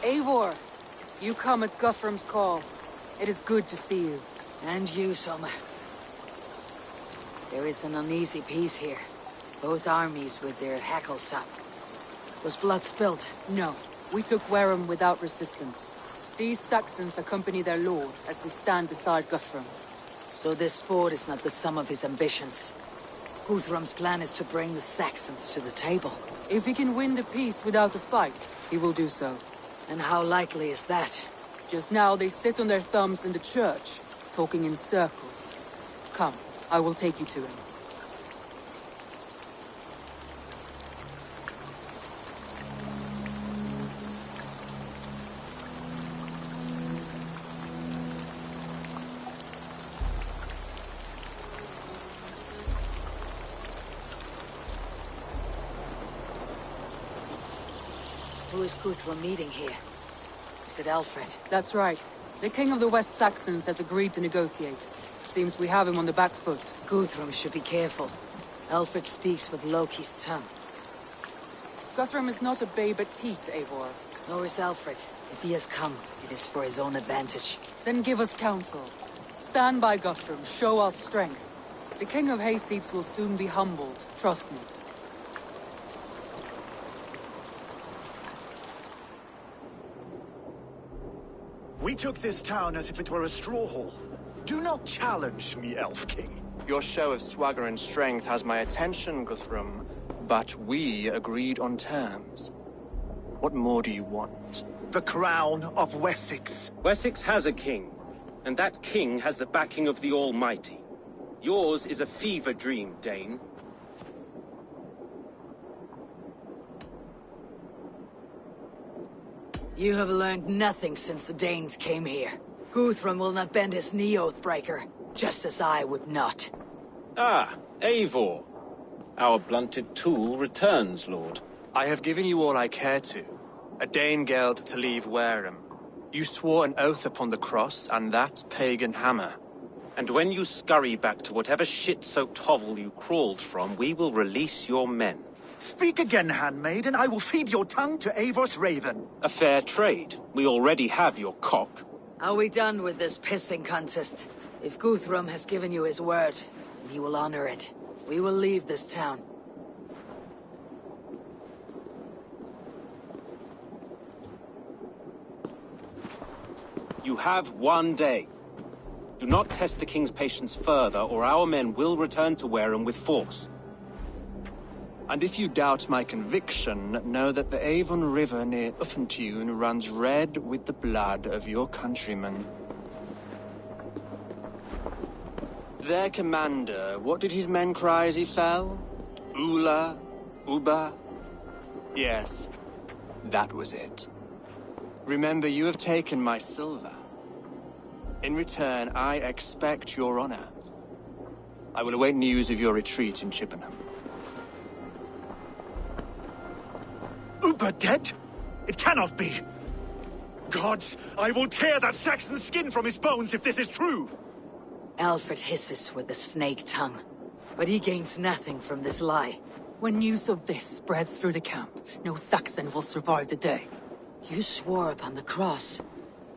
Eivor, you come at Guthrum's call. It is good to see you. And you, Soma. There is an uneasy peace here. Both armies with their hackles up. Was blood spilled? No, we took Wareham without resistance. These Saxons accompany their lord as we stand beside Guthrum. So this fort is not the sum of his ambitions. Guthrum's plan is to bring the Saxons to the table. If he can win the peace without a fight, he will do so. And how likely is that? Just now they sit on their thumbs in the church, talking in circles. Come, I will take you to him. Who is Guthrum meeting here? Is it Alfred? That's right. The king of the West Saxons has agreed to negotiate. Seems we have him on the back foot. Guthrum should be careful. Alfred speaks with Loki's tongue. Guthrum is not a babe at teat, Eivor. Nor is Alfred. If he has come, it is for his own advantage. Then give us counsel. Stand by Guthrum, show our strength. The king of Hayseeds will soon be humbled, trust me. We took this town as if it were a straw hall. Do not challenge me, Elf King. Your show of swagger and strength has my attention, Guthrum, but we agreed on terms. What more do you want? The crown of Wessex. Wessex has a king, and that king has the backing of the Almighty. Yours is a fever dream, Dane. You have learned nothing since the Danes came here. Guthrum will not bend his knee, Oathbreaker, just as I would not. Ah, Eivor. Our blunted tool returns, Lord. I have given you all I care to. A Danegeld to leave Wareham. You swore an oath upon the cross, and that pagan hammer. And when you scurry back to whatever shit-soaked hovel you crawled from, we will release your men. Speak again, handmaid, and I will feed your tongue to Eivor's raven. A fair trade. We already have your cock. Are we done with this pissing contest? If Guthrum has given you his word, he will honor it. We will leave this town. You have 1 day. Do not test the king's patience further, or our men will return to Wareham with force. And if you doubt my conviction, know that the Avon River near Uffentune runs red with the blood of your countrymen. Their commander, what did his men cry as he fell? Ula? Uba? Yes, that was it. Remember, you have taken my silver. In return, I expect your honor. I will await news of your retreat in Chippenham. Uber dead? It cannot be. Gods, I will tear that Saxon's skin from his bones if this is true. Alfred hisses with a snake tongue, but he gains nothing from this lie. When news of this spreads through the camp, no Saxon will survive the day. You swore upon the cross.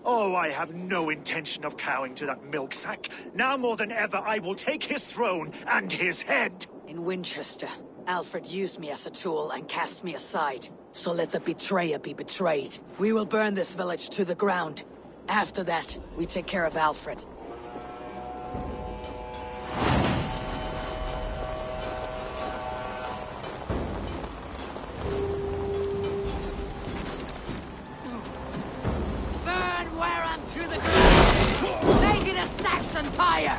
Oh, I have no intention of cowing to that milksack. Now more than ever, I will take his throne and his head. In Winchester, Alfred used me as a tool and cast me aside. So let the betrayer be betrayed. We will burn this village to the ground. After that, we take care of Alfred. Burn Wareham to the ground! Make it a Saxon pyre!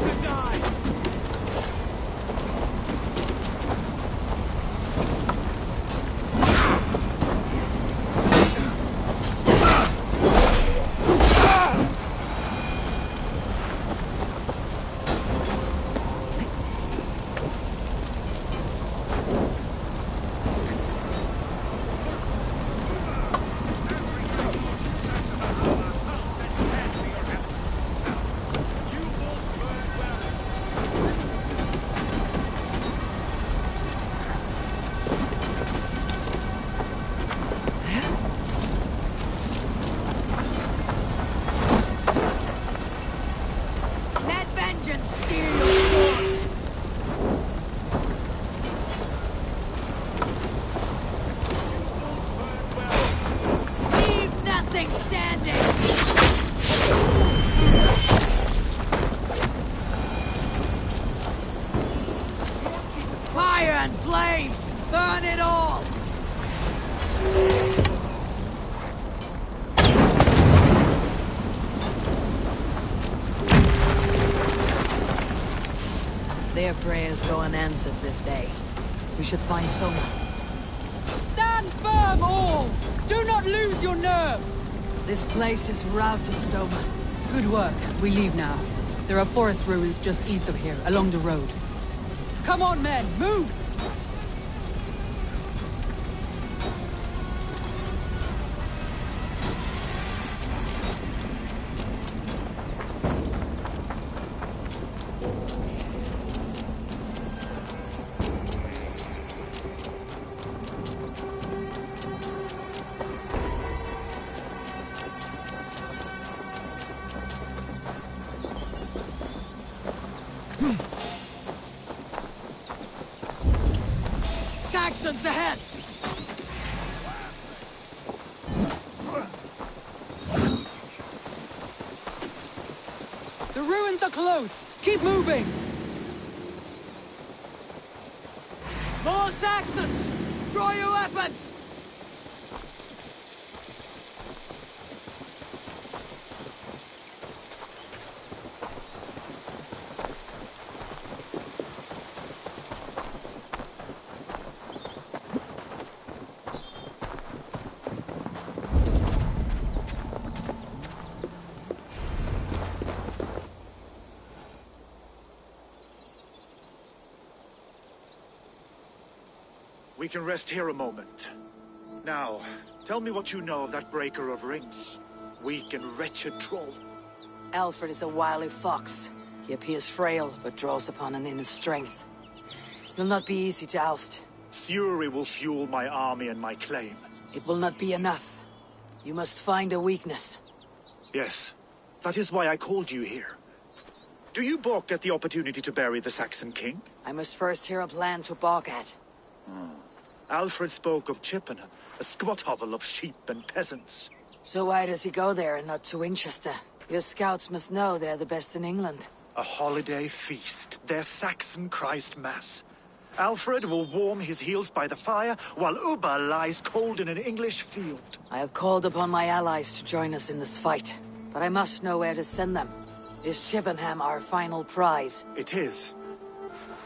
to die! Their prayers go unanswered this day. We should find Soma. Stand firm, all! Do not lose your nerve! This place is routed, Soma. Good work. We leave now. There are forest ruins just east of here, along the road. Come on, men! Move! Saxons ahead! The ruins are close! Keep moving! More Saxons! Draw your weapons! We can rest here a moment. Now, tell me what you know of that breaker of rings. Weak and wretched troll. Alfred is a wily fox. He appears frail, but draws upon an inner strength. He'll not be easy to oust. Fury will fuel my army and my claim. It will not be enough. You must find a weakness. Yes, that is why I called you here. Do you balk at the opportunity to bury the Saxon king? I must first hear a plan to balk at. Alfred spoke of Chippenham, a squat hovel of sheep and peasants. So why does he go there and not to Winchester? Your scouts must know they're the best in England. A holiday feast, their Saxon Christ Mass. Alfred will warm his heels by the fire, while Uba lies cold in an English field. I have called upon my allies to join us in this fight, but I must know where to send them. Is Chippenham our final prize? It is.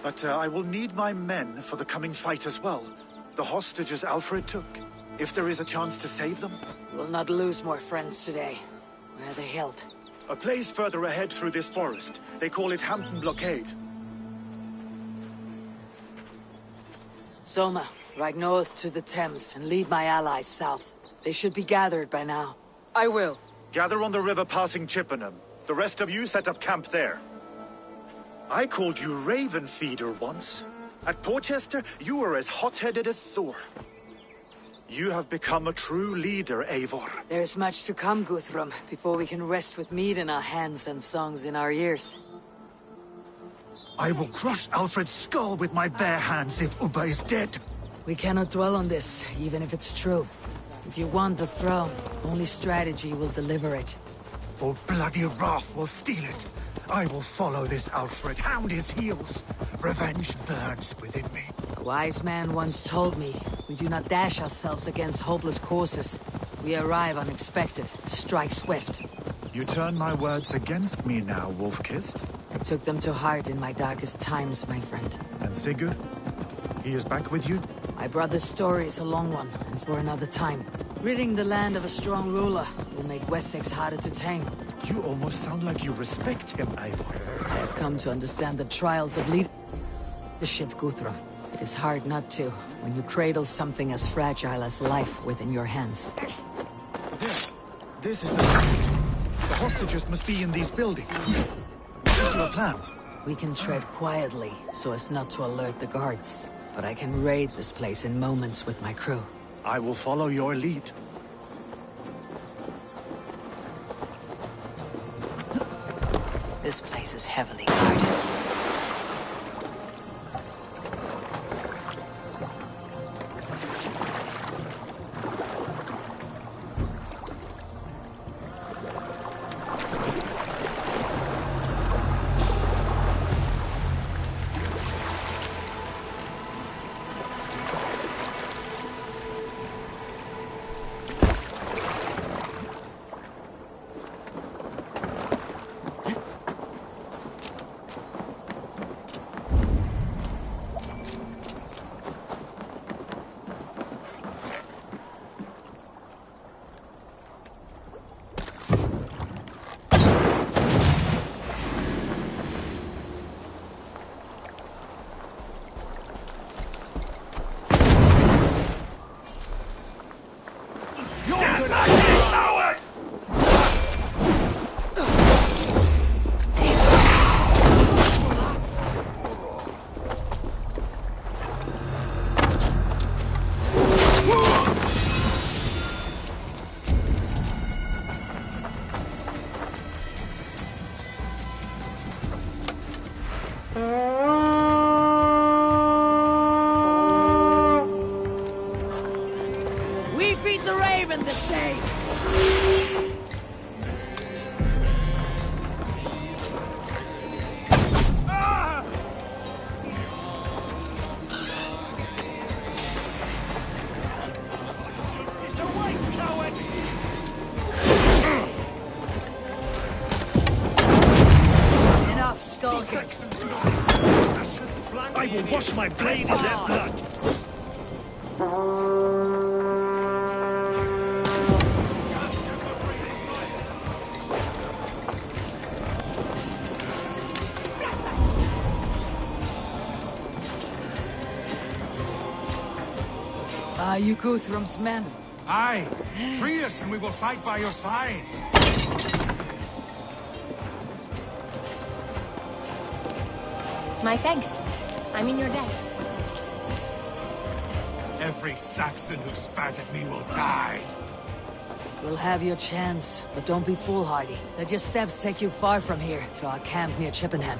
But I will need my men for the coming fight as well. The hostages Alfred took. If there is a chance to save them. We'll not lose more friends today. Where are they held? A place further ahead through this forest. They call it Hampton Blockade. Soma, ride north to the Thames and lead my allies south. They should be gathered by now. I will. Gather on the river passing Chippenham. The rest of you set up camp there. I called you Raven Feeder once. At Porchester, you were as hot-headed as Thor. You have become a true leader, Eivor. There is much to come, Guthrum, before we can rest with meat in our hands and songs in our ears. I will crush Alfred's skull with my bare hands if Uba is dead. We cannot dwell on this, even if it's true. If you want the throne, only strategy will deliver it. Or bloody wrath will steal it. I will follow this Alfred, hound his heels. Revenge burns within me. A wise man once told me, we do not dash ourselves against hopeless courses. We arrive unexpected, strike swift. You turn my words against me now, Wolf-Kissed. took them to heart in my darkest times, my friend. And Sigurd? He is back with you? My brother's story is a long one, and for another time. Ridding the land of a strong ruler will make Wessex harder to tame. You almost sound like you respect him, Eivor. I have come to understand the trials of leadership, Guthrum. It is hard not to, when you cradle something as fragile as life within your hands. This is the hostages must be in these buildings. What is your plan? We can tread quietly, so as not to alert the guards. But I can raid this place in moments with my crew. I will follow your lead. This place is heavily guarded. I will wash my blade in their blood! Are you Guthrum's men? Aye. Free us and we will fight by your side. My thanks. I'm in your debt. Every Saxon who spat at me will die. You'll have your chance, but don't be foolhardy. Let your steps take you far from here, to our camp near Chippenham.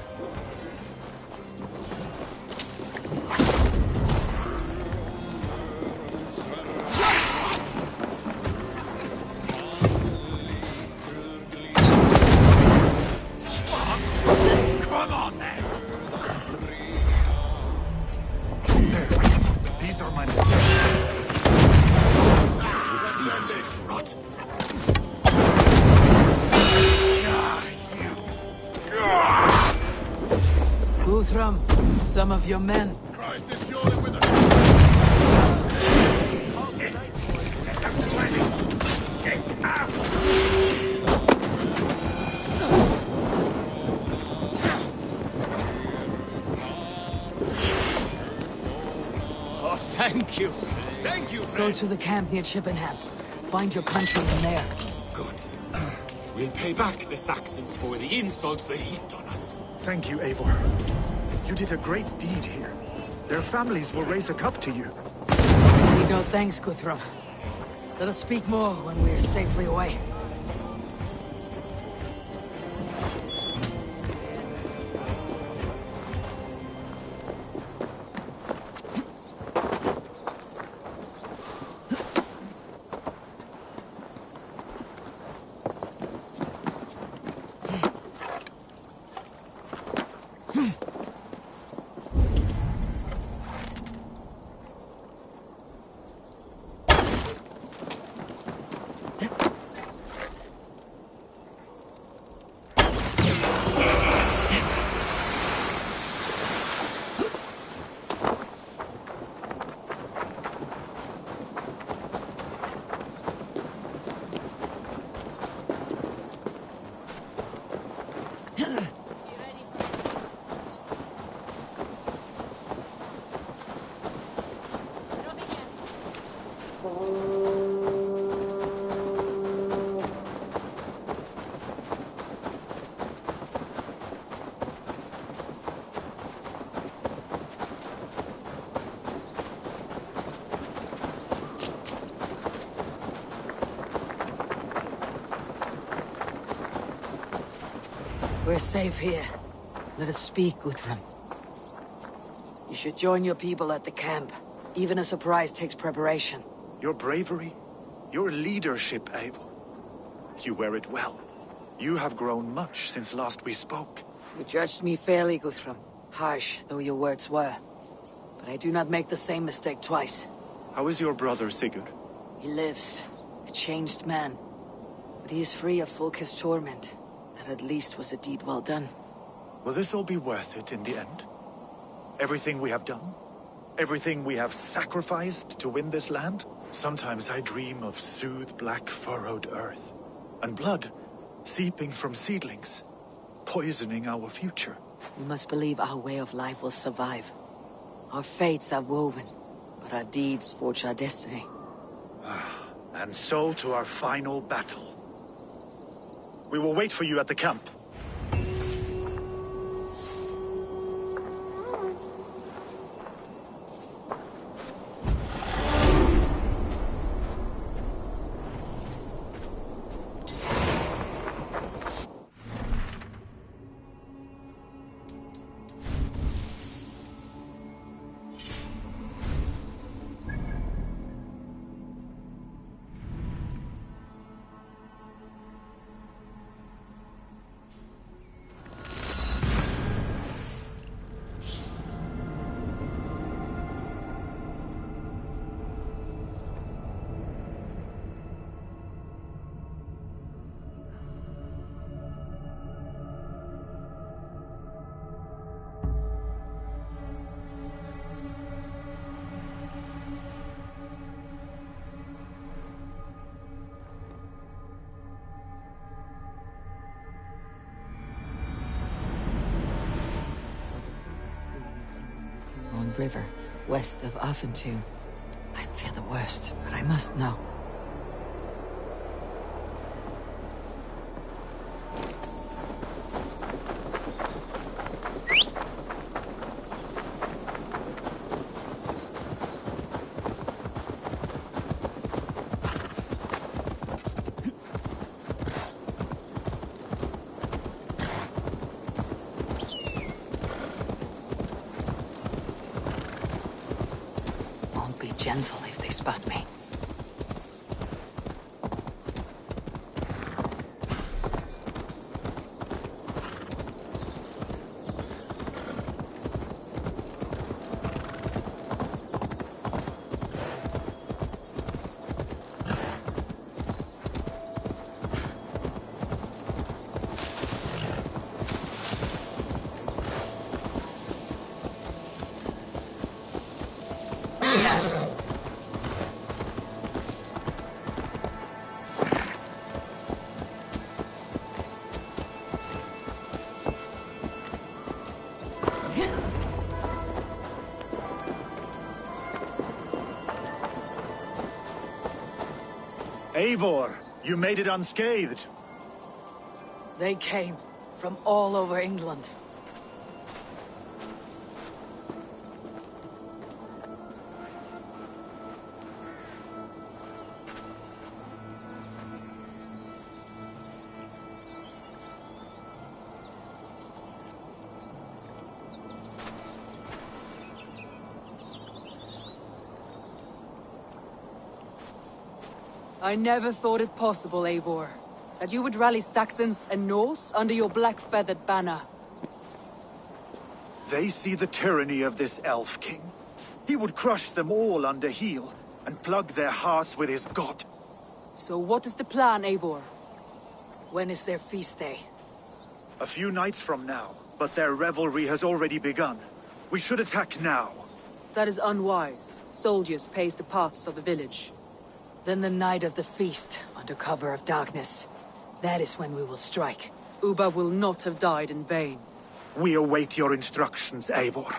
Guthrum, some of your men. Christ is surely with us. Get out! Oh, thank you. Thank you, friend. Go to the camp near Chippenham. Find your countrymen there. Good. We'll pay back the Saxons for the insults they heaped on us. Thank you, Eivor. You did a great deed here. Their families will raise a cup to you. Need no thanks, Guthrum. Let us speak more when we are safely away. We're safe here. Let us speak, Guthrum. You should join your people at the camp. Even a surprise takes preparation. Your bravery, your leadership, Eivor. You wear it well. You have grown much since last we spoke. You judged me fairly, Guthrum. Harsh though your words were. But I do not make the same mistake twice. How is your brother, Sigurd? He lives. A changed man. But he is free of Fulke's torment. That at least was a deed well done. Will this all be worth it in the end? Everything we have done? Everything we have sacrificed to win this land? Sometimes I dream of soothed black furrowed earth. And blood seeping from seedlings, poisoning our future. We must believe our way of life will survive. Our fates are woven, but our deeds forge our destiny. And so to our final battle. We will wait for you at the camp. River, west of Offentoon. I fear the worst, but I must know. Gentle if they spot me. Eivor, you made it unscathed. They came from all over England. I never thought it possible, Eivor, that you would rally Saxons and Norse under your black-feathered banner. They see the tyranny of this elf king. He would crush them all under heel and plug their hearts with his god. So what is the plan, Eivor? When is their feast day? A few nights from now, but their revelry has already begun. We should attack now. That is unwise. Soldiers pace the paths of the village. Then the night of the feast, under cover of darkness. That is when we will strike. Uba will not have died in vain. We await your instructions, Eivor.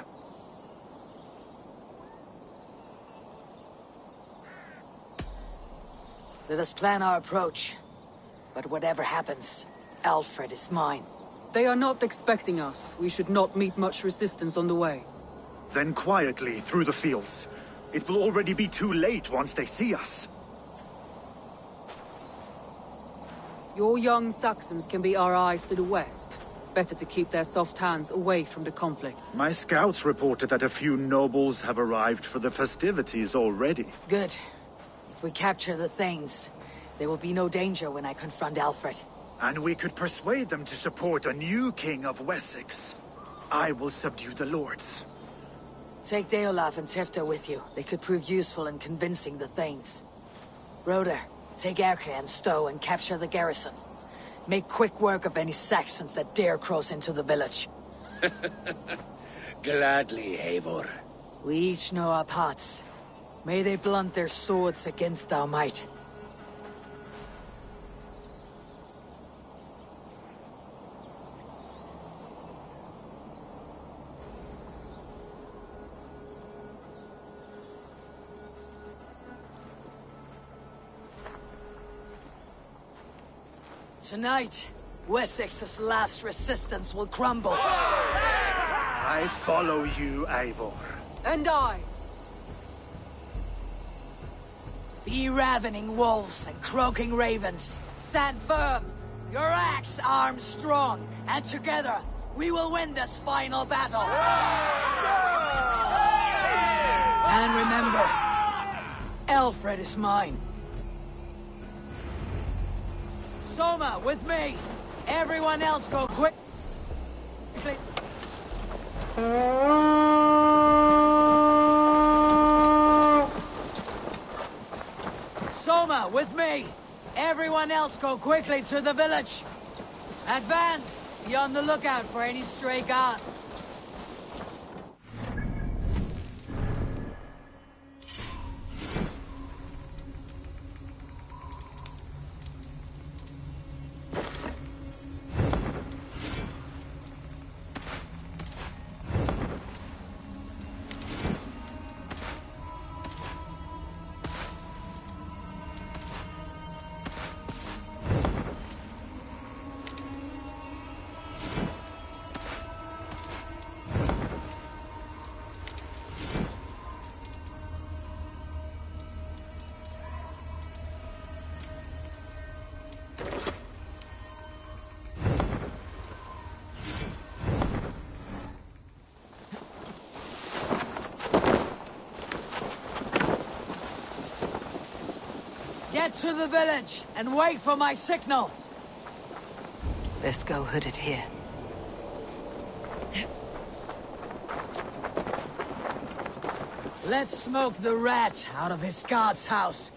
Let us plan our approach. But whatever happens, Alfred is mine. They are not expecting us. We should not meet much resistance on the way. Then quietly through the fields. It will already be too late once they see us. Your young Saxons can be our eyes to the west. Better to keep their soft hands away from the conflict. My scouts reported that a few nobles have arrived for the festivities already. Good. If we capture the Thanes, there will be no danger when I confront Alfred. And we could persuade them to support a new king of Wessex. I will subdue the lords. Take Deolaf and Tefta with you. They could prove useful in convincing the Thanes. Roder, take Erke and Stowe and capture the garrison. Make quick work of any Saxons that dare cross into the village. Gladly, Eivor. We each know our parts. May they blunt their swords against our might. Tonight, Wessex's last resistance will crumble. I follow you, Eivor. And I! Be ravening wolves and croaking ravens. Stand firm, your axe armed strong, and together, we will win this final battle. And remember, Alfred is mine. Soma, with me! Everyone else go quick! Soma, with me! Everyone else go quickly to the village! Advance! Be on the lookout for any stray guards. Get to the village and wait for my signal. Best go hooded here. Let's smoke the rat out of his guard's house.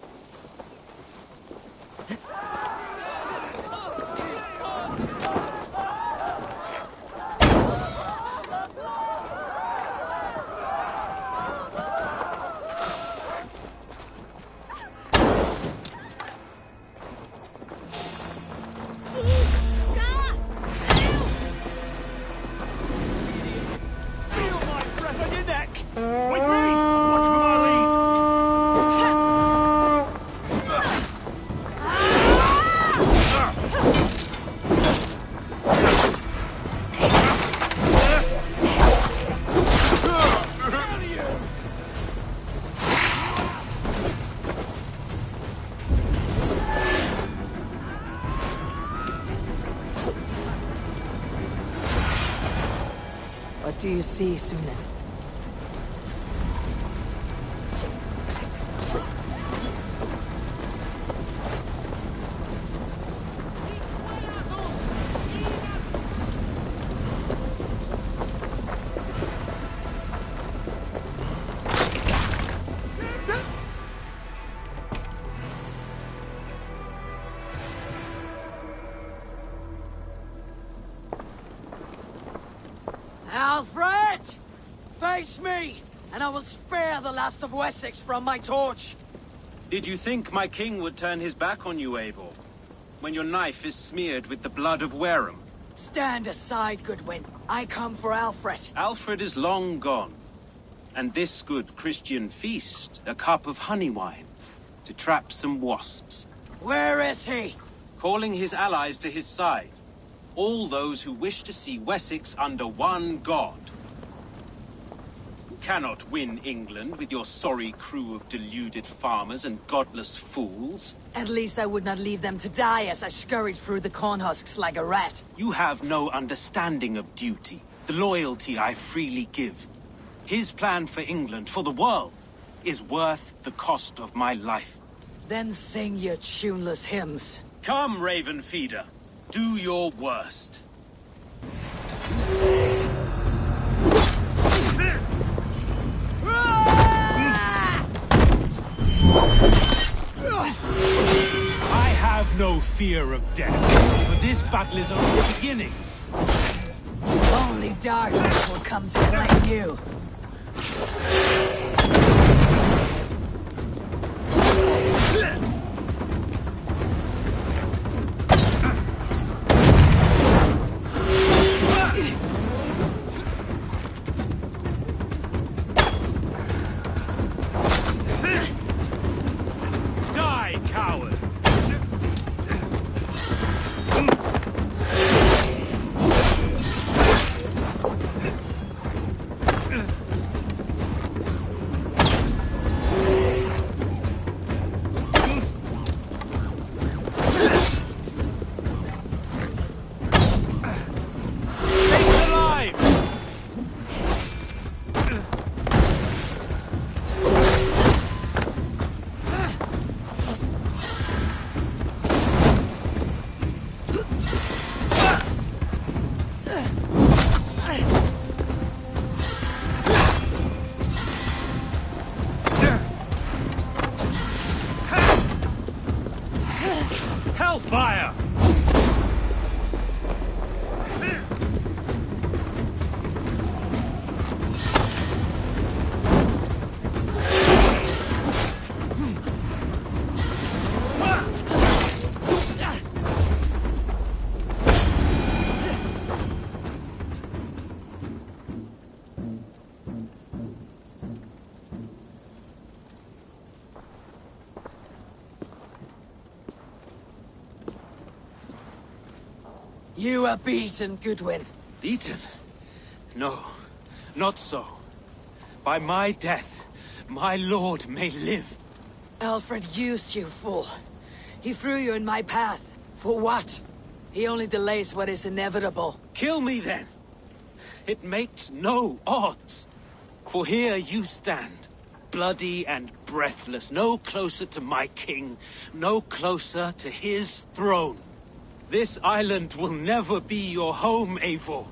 What do you see, Sunan? Alfred! Face me, and I will spare the last of Wessex from my torch. Did you think my king would turn his back on you, Eivor? When your knife is smeared with the blood of Wareham? Stand aside, Goodwin. I come for Alfred. Alfred is long gone. And this good Christian feast, a cup of honey wine, to trap some wasps. Where is he? Calling his allies to his side. All those who wish to see Wessex under one god. You cannot win England with your sorry crew of deluded farmers and godless fools. At least I would not leave them to die as I scurried through the corn husks like a rat. You have no understanding of duty, the loyalty I freely give. His plan for England, for the world, is worth the cost of my life. Then sing your tuneless hymns. Come, Raven Feeder. Do your worst. I have no fear of death, for this battle is only the beginning. Only darkness will come to claim you. Die, coward! Hellfire! You are beaten, Goodwin. Beaten? No, not so. By my death, my lord may live. Alfred used you, fool. He threw you in my path. For what? He only delays what is inevitable. Kill me then. It makes no odds. For here you stand, bloody and breathless, no closer to my king, no closer to his throne. This island will never be your home, Eivor.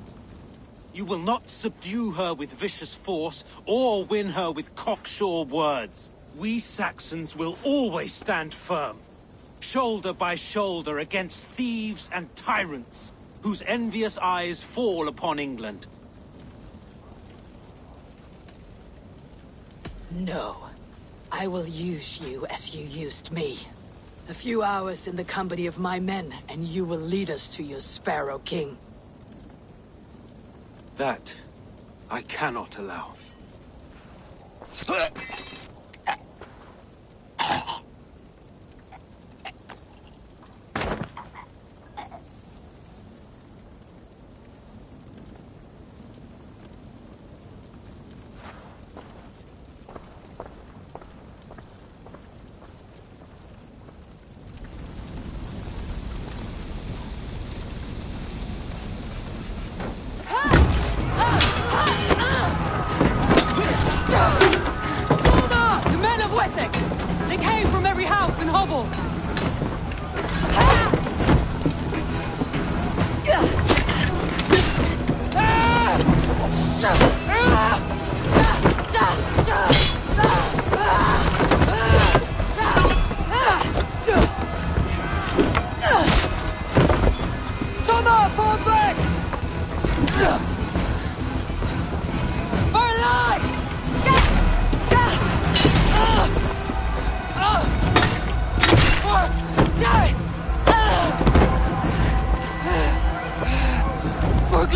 You will not subdue her with vicious force, or win her with cocksure words. We Saxons will always stand firm, shoulder by shoulder against thieves and tyrants, whose envious eyes fall upon England. No. I will use you as you used me. A few hours in the company of my men, and you will lead us to your Sparrow King. That I cannot allow.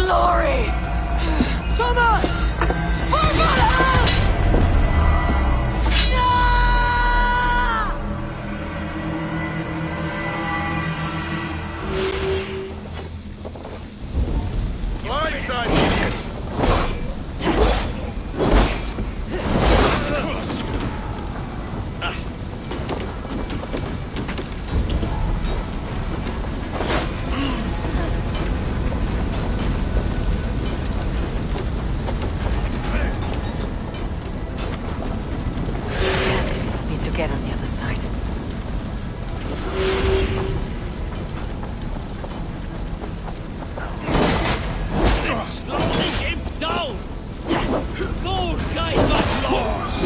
glory! Summon! For Valhala! Blindside, idiot! Need to get on the other side. Slow this imp down! Lord guide my lords!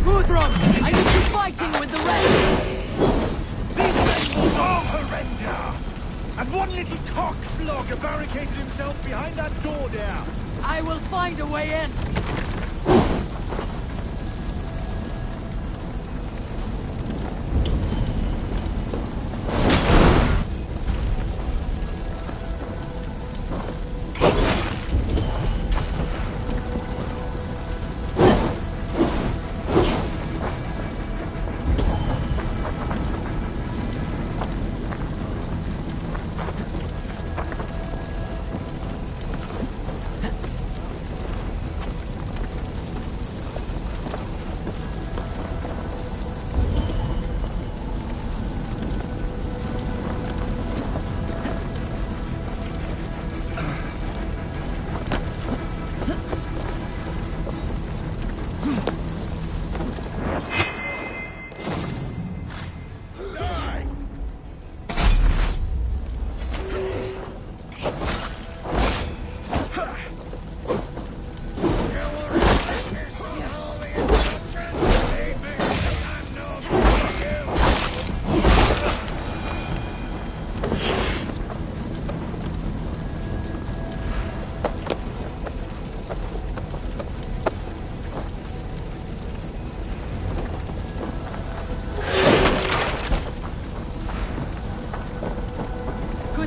Guthrum! I need you fighting with the rest! These men will go horrenda! And one little cock flogger barricaded himself behind that door there. I will find a way in!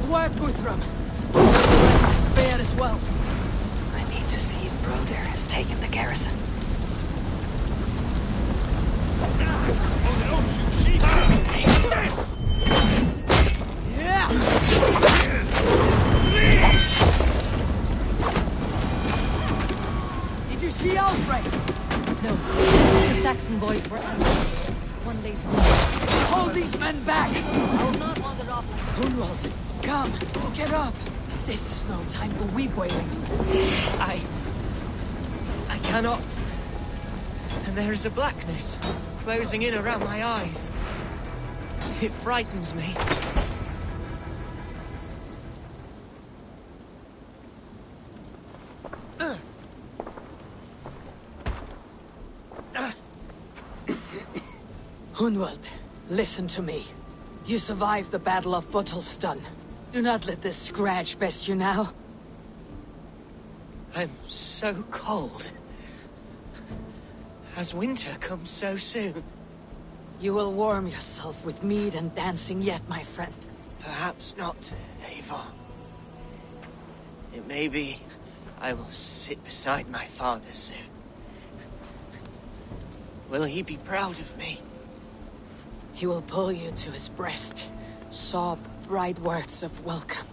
Work, Guthrum. Fair as well. I need to see if Broder has taken the garrison. Yeah! Did you see Alfred? No. The Saxon boys were under one day's rule. Hold these men back! I will not wander off. Hunwald, come, get up. This is no time for weep wailing. I cannot. And there is a blackness closing in around my eyes. It frightens me. Hunwald, listen to me. You survived the Battle of Botolfston. Do not let this scratch best you now. I'm so cold. Has winter come so soon? You will warm yourself with mead and dancing yet, my friend. Perhaps not, Eivor. It may be I will sit beside my father soon. Will he be proud of me? He will pull you to his breast, sob bright words of welcome,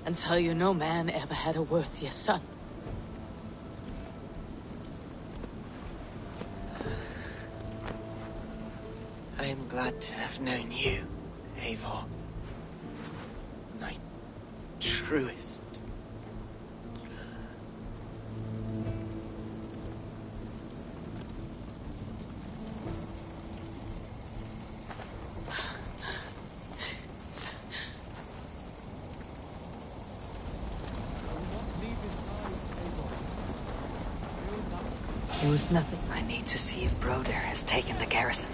and tell you no man ever had a worthier son. I am glad to have known you, Eivor. My truest. It was nothing. I need to see if Broder has taken the garrison.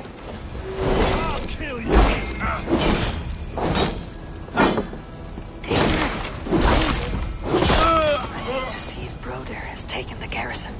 I'll kill you! taken the garrison.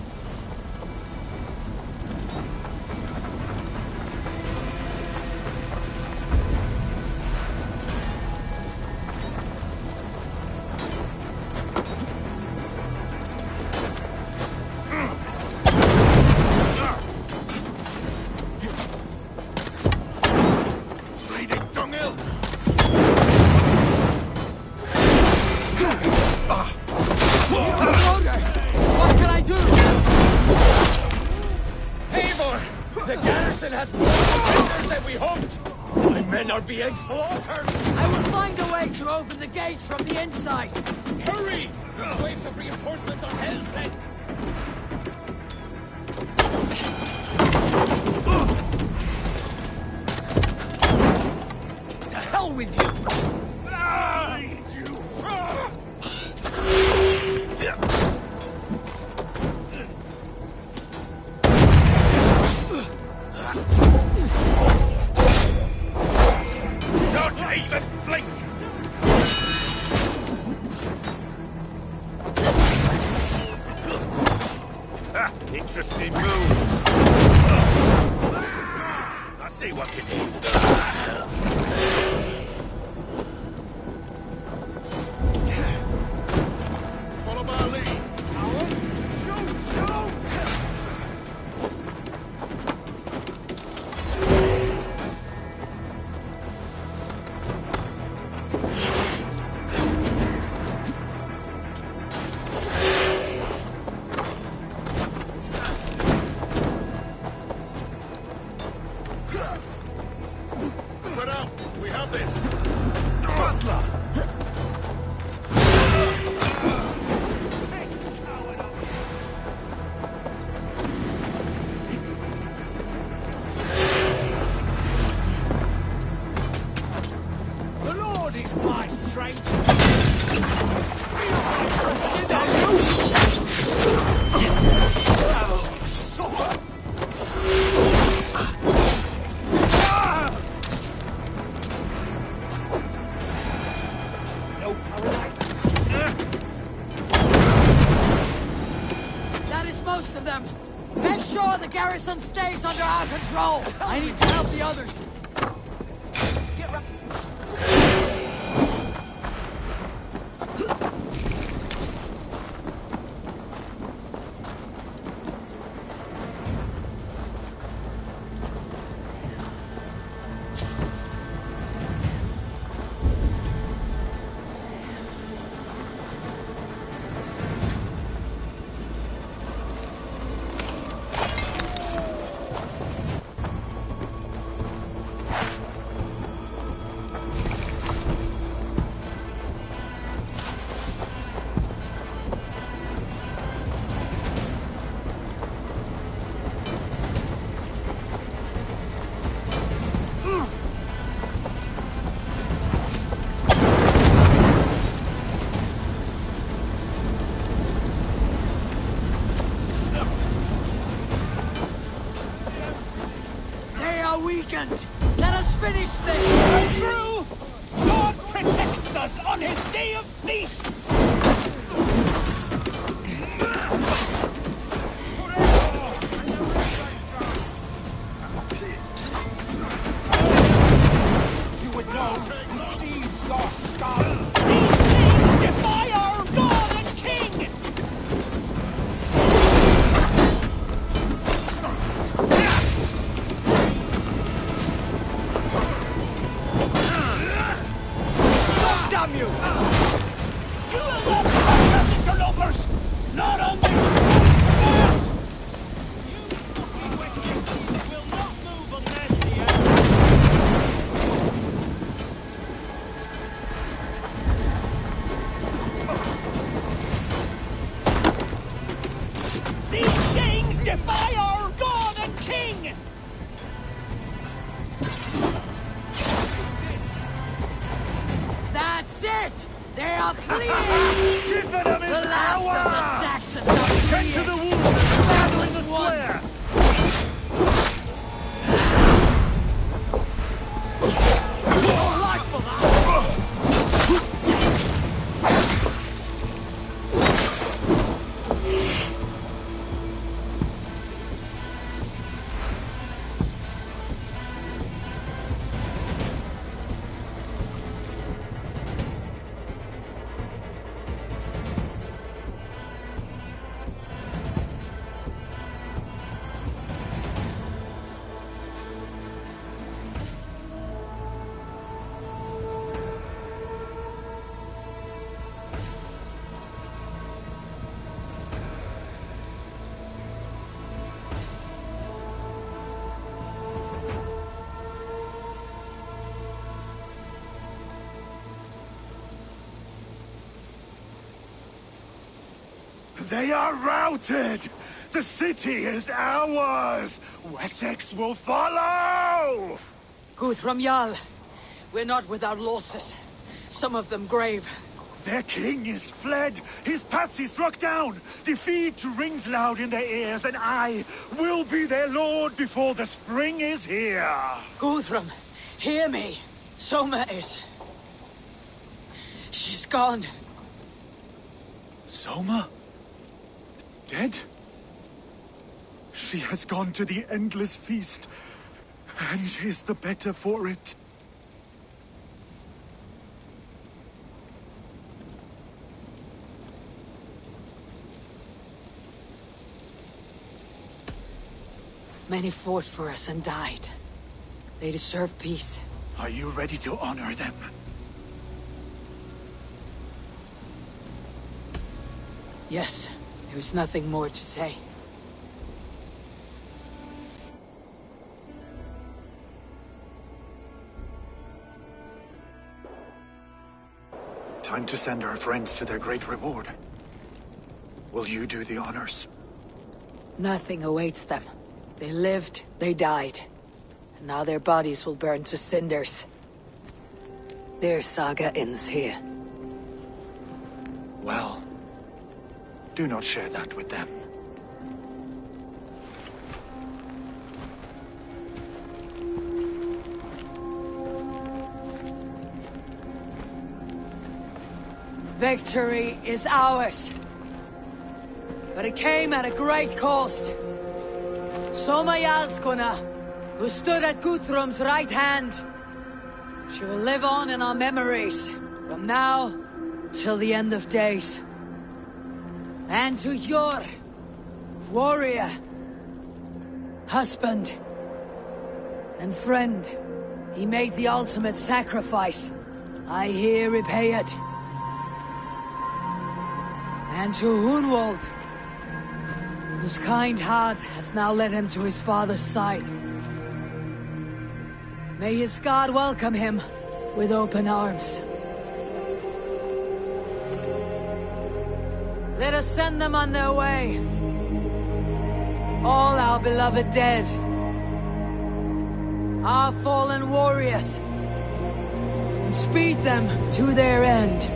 Being slaughtered! I will find a way to open the gates from the inside! Hurry! These waves of reinforcements are hell sent! To hell with you! Interesting move. I see what you did. Follow my lead. Shoot! Most of them. Make sure the garrison stays under our control. I need to help the others. Get right. Let us finish this! True! God protects us on his day of feasts! You would know who cleaves your skull! These things defy our God and King! Damn you! You will not catch us, interlopers! Not on this pass! You fucking wicked will not move unless the These things defy our God and King! That's it! They are fleeing! Chippenham is The last of the ours! Saxons are Get fleeing! to the wall and battle in the Battle's won. square! Your life for that! They are routed! The city is ours! Wessex will follow! Guthrum Jarl, we're not without losses. Some of them grave. Their king is fled! His patsy struck down! Defeat rings loud in their ears, and I will be their lord before the spring is here! Guthrum, hear me. Soma is... she's gone. Soma? Dead? She has gone to the endless feast, and is the better for it. Many fought for us and died. They deserve peace. Are you ready to honor them? Yes, there is nothing more to say. Time to send our friends to their great reward. Will you do the honors? Nothing awaits them. They lived, they died. And now their bodies will burn to cinders. Their saga ends here. Well, do not share that with them. Victory is ours. But it came at a great cost. Soma Jarlskona, who stood at Guthrum's right hand. She will live on in our memories, from now till the end of days. And to your warrior, husband, and friend, he made the ultimate sacrifice. I here repay it. And to Hunwald, whose kind heart has now led him to his father's side. May his god welcome him with open arms. Let us send them on their way. All our beloved dead. Our fallen warriors. And speed them to their end.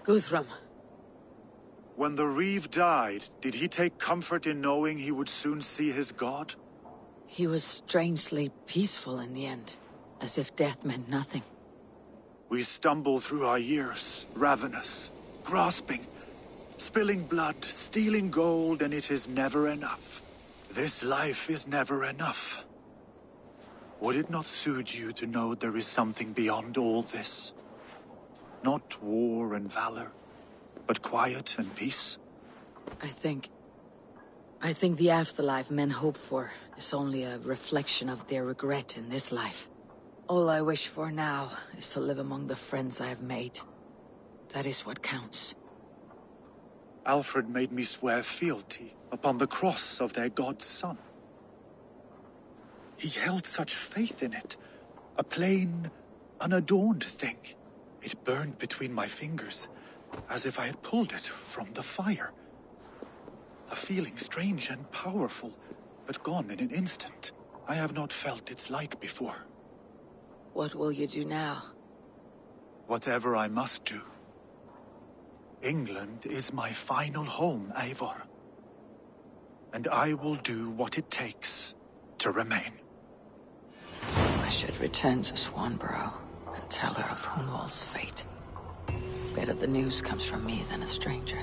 Guthrum. When the Reeve died, did he take comfort in knowing he would soon see his god? He was strangely peaceful in the end, as if death meant nothing. We stumble through our years, ravenous, grasping, spilling blood, stealing gold, and it is never enough. This life is never enough. Would it not soothe you to know there is something beyond all this? Not war and valor, but quiet and peace? I think the afterlife men hope for is only a reflection of their regret in this life. All I wish for now is to live among the friends I have made, That is what counts. Alfred made me swear fealty upon the cross of their god's son. He held such faith in it, a plain, unadorned thing. It burned between my fingers, as if I had pulled it from the fire. A feeling strange and powerful, but gone in an instant. I have not felt its like before. What will you do now? Whatever I must do. England is my final home, Eivor. And I will do what it takes to remain. I should return to Swanborough and tell her of Hunwald's fate. Better the news comes from me than a stranger.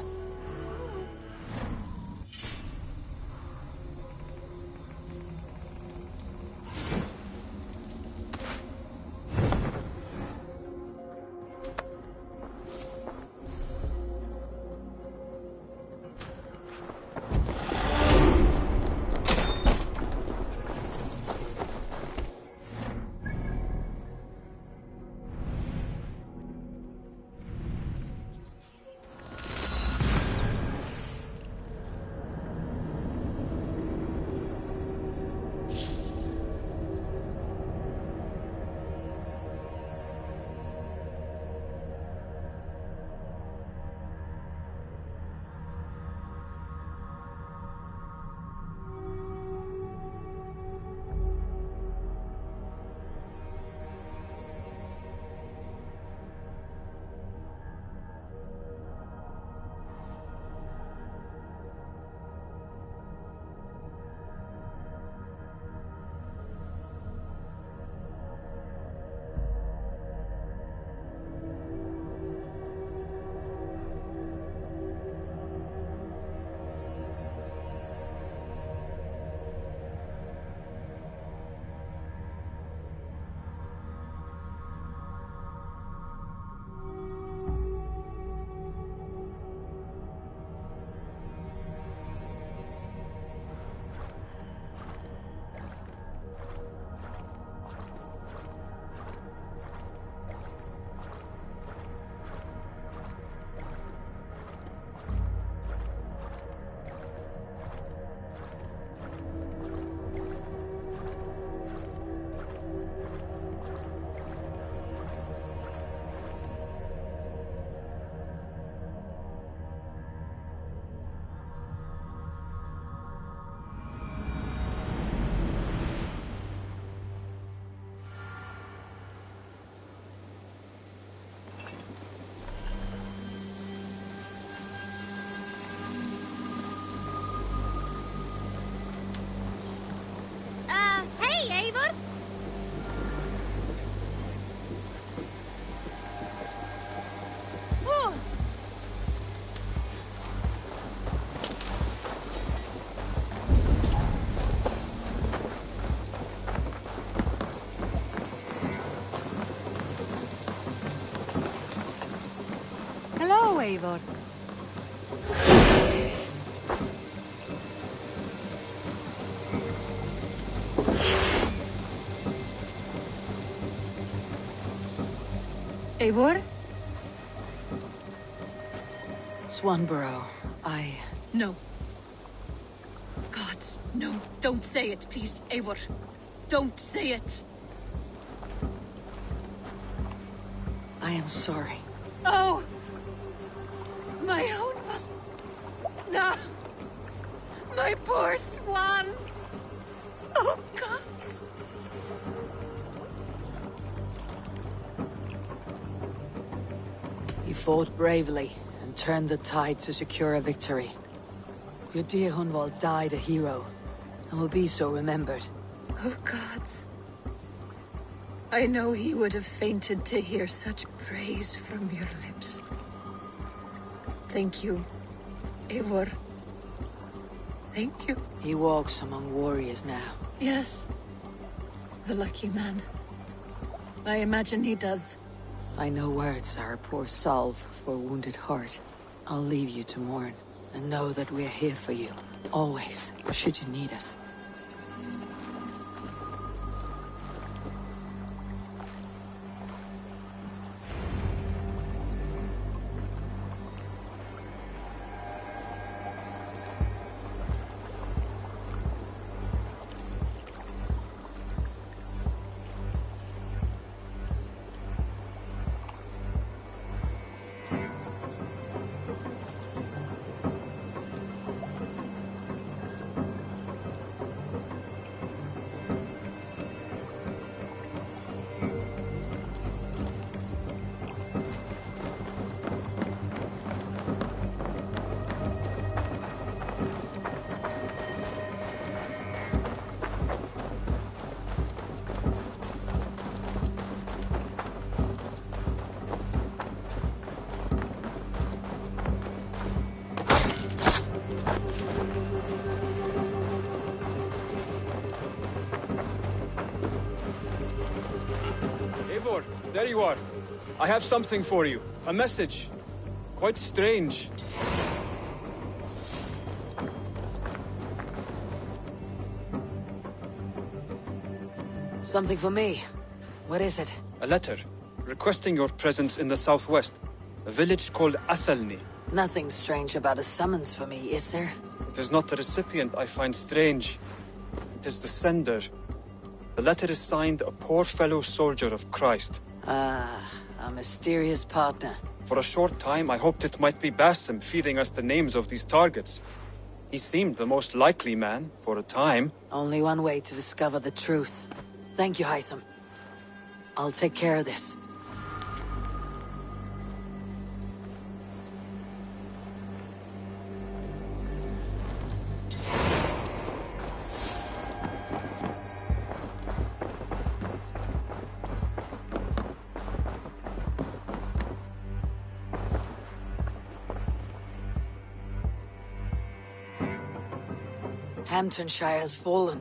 Hey, Eivor! Oh. Hello, Eivor. Eivor? Swanborough, No. Gods, no. Don't say it, please, Eivor. Don't say it. I am sorry. Oh! My own one. No! My poor swan! Oh, gods! You fought bravely and turned the tide to secure a victory. Your dear Hunwald died a hero, and will be so remembered. Oh, gods. I know he would have fainted to hear such praise from your lips. Thank you, Eivor. Thank you. He walks among warriors now. Yes. The lucky man. I imagine he does. I know words are a poor salve for a wounded heart. I'll leave you to mourn, and know that we're here for you, always, should you need us. Eivor, there you are. I have something for you. A message. Quite strange. Something for me. What is it? A letter, requesting your presence in the southwest. A village called Athelney. Nothing strange about a summons for me, is there? It is not the recipient I find strange. It is the sender. The letter is signed a poor fellow soldier of Christ. Ah, a mysterious partner. For a short time, I hoped it might be Basim feeding us the names of these targets. He seemed the most likely man, for a time. Only one way to discover the truth. Thank you, Hytham. I'll take care of this. Hamptonshire has fallen,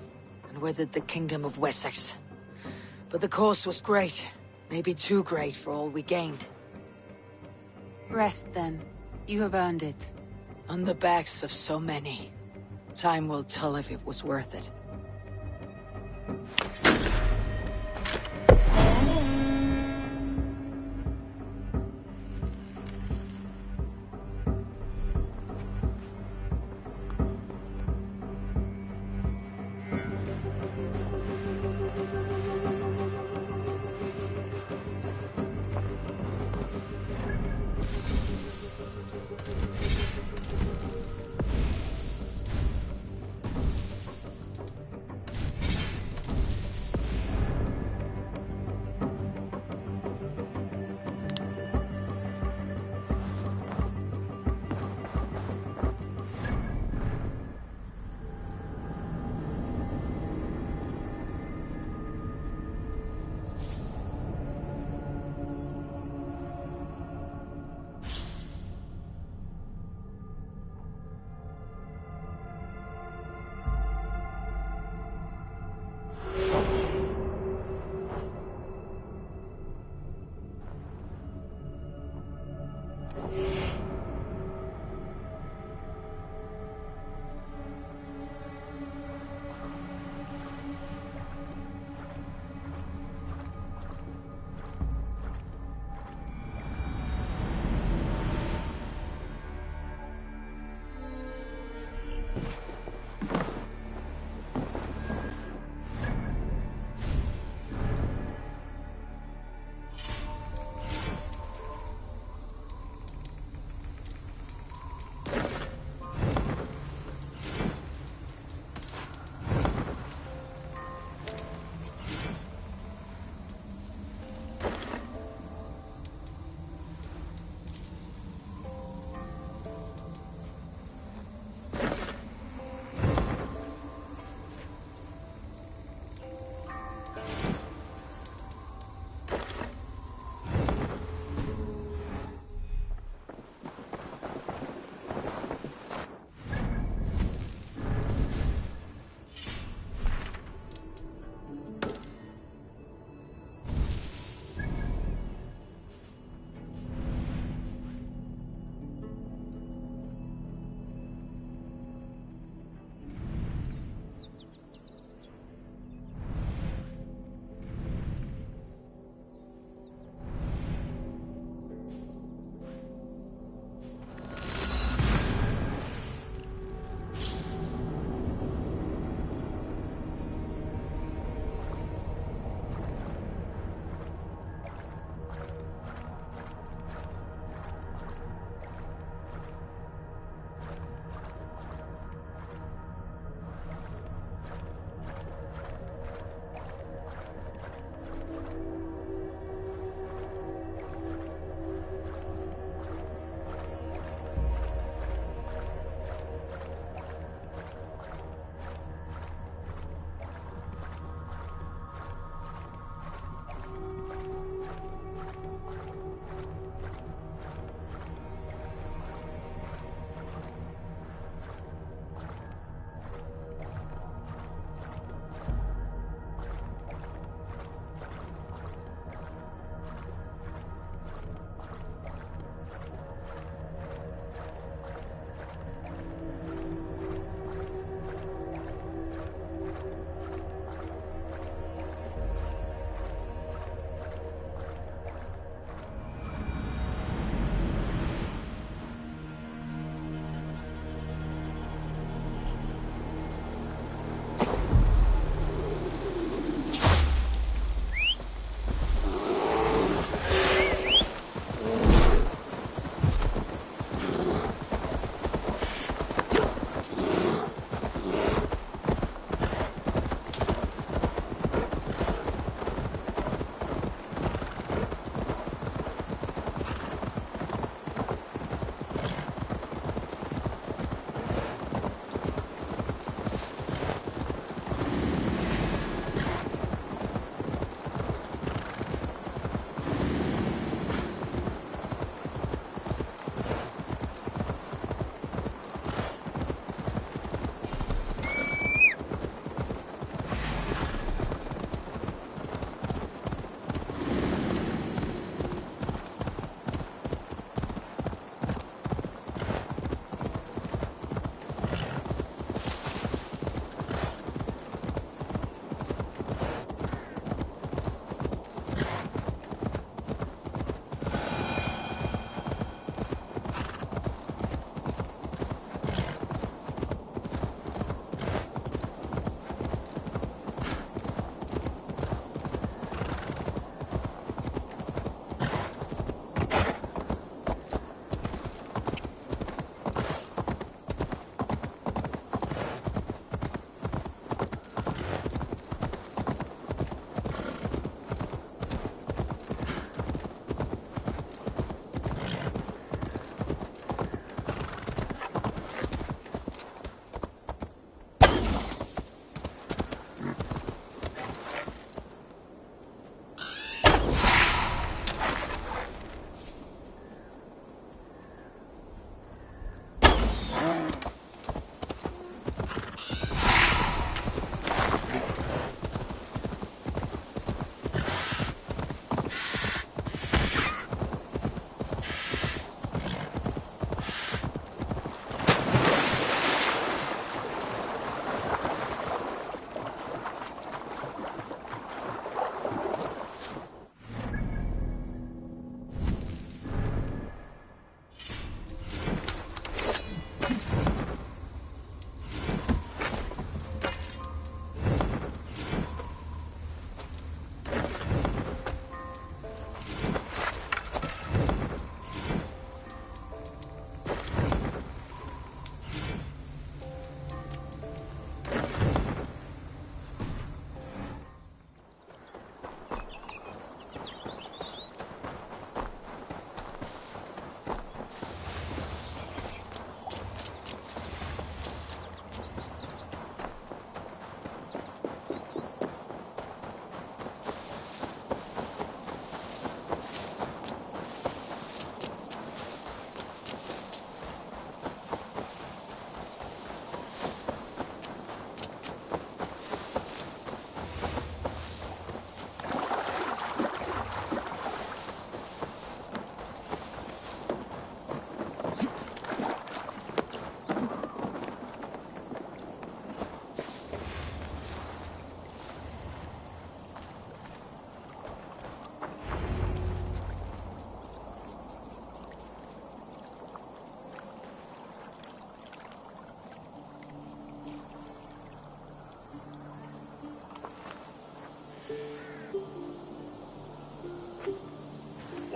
and with it the Kingdom of Wessex. But the cost was great. Maybe too great for all we gained. Rest, then. You have earned it. On the backs of so many. Time will tell if it was worth it.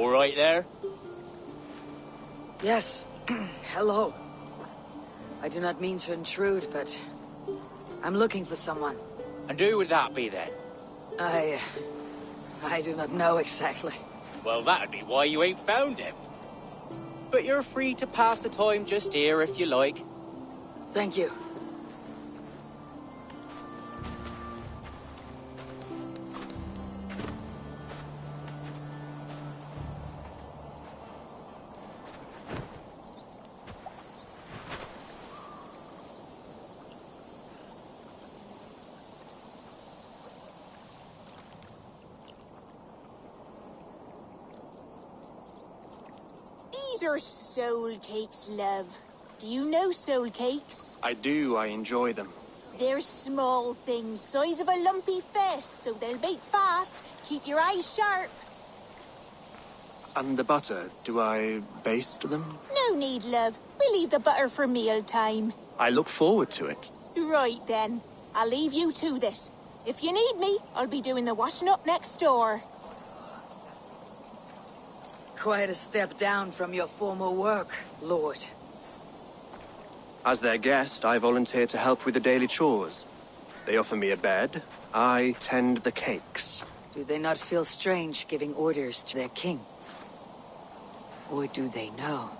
All right there? Yes. Hello. I do not mean to intrude, but I'm looking for someone. And who would that be then? I do not know exactly. Well, that'd be why you ain't found him. But you're free to pass the time just here if you like. Thank you. These are soul cakes, love. Do you know soul cakes? I do. I enjoy them. They're small things, size of a lumpy fist, so they'll bake fast. Keep your eyes sharp. And the butter, do I baste them? No need, love. We'll leave the butter for meal time. I look forward to it. Right then. I'll leave you to this. If you need me, I'll be doing the washing up next door. Quite a step down from your former work, Lord. As their guest, I volunteer to help with the daily chores. They offer me a bed. I tend the cakes. Do they not feel strange giving orders to their king? Or do they know?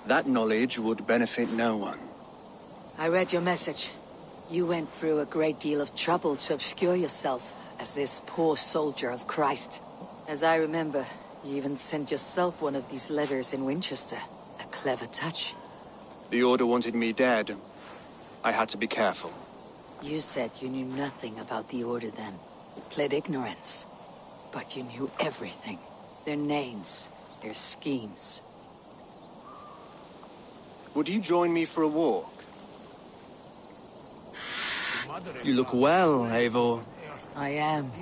That knowledge would benefit no one. I read your message. You went through a great deal of trouble to obscure yourself as this poor soldier of Christ. As I remember, you even sent yourself one of these letters in Winchester. A clever touch. The Order wanted me dead. I had to be careful. You said you knew nothing about the Order then. Pled ignorance. But you knew everything. Their names, their schemes. Would you join me for a walk? You look well, Eivor. I am.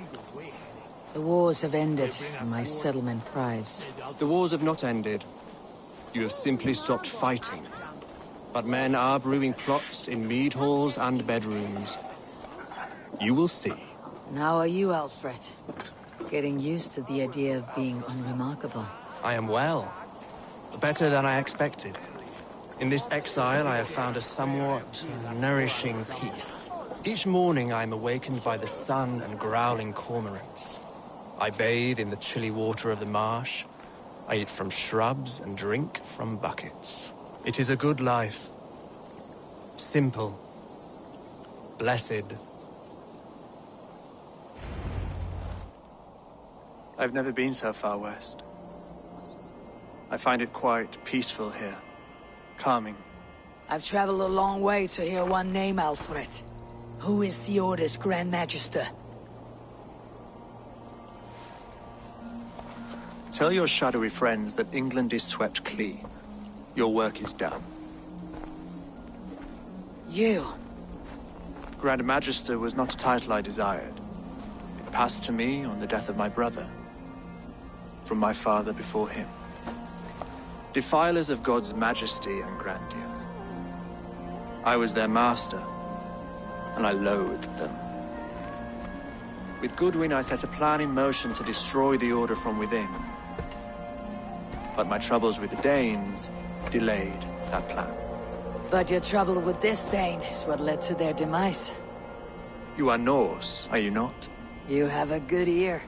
The wars have ended, and my settlement thrives. The wars have not ended. You have simply stopped fighting. But men are brewing plots in mead halls and bedrooms. You will see. And how are you, Alfred? Getting used to the idea of being unremarkable. I am well. Better than I expected. In this exile, I have found a somewhat nourishing peace. Each morning, I am awakened by the sun and growling cormorants. I bathe in the chilly water of the marsh. I eat from shrubs and drink from buckets. It is a good life. Simple. Blessed. I've never been so far west. I find it quite peaceful here. Calming. I've traveled a long way to hear one name, Alfred. Who is the Order's Grand Magister? Tell your shadowy friends that England is swept clean. Your work is done. You? Grand Magister was not a title I desired. It passed to me on the death of my brother. From my father before him. Defilers of God's majesty and grandeur. I was their master, and I loathed them. With Goodwin, I set a plan in motion to destroy the Order from within. But my troubles with the Danes delayed that plan. But your trouble with this Dane is what led to their demise. You are Norse, are you not? You have a good ear.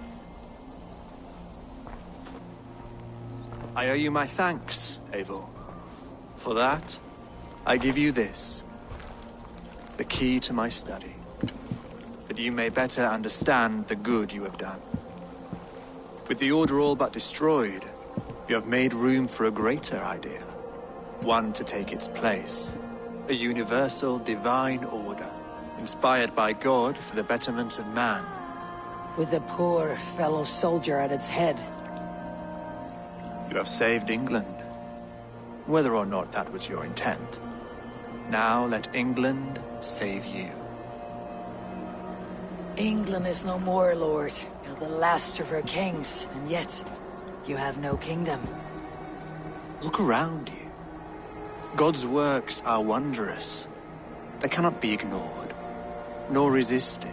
I owe you my thanks, Eivor. For that, I give you this. The key to my study. That you may better understand the good you have done. With the Order all but destroyed, you have made room for a greater idea. One to take its place. A universal divine order, inspired by God for the betterment of man. With a poor fellow soldier at its head. You have saved England. Whether or not that was your intent. Now let England save you. England is no more, Lord. You're the last of her kings, and yet you have no kingdom. Look around you. God's works are wondrous. They cannot be ignored, nor resisted.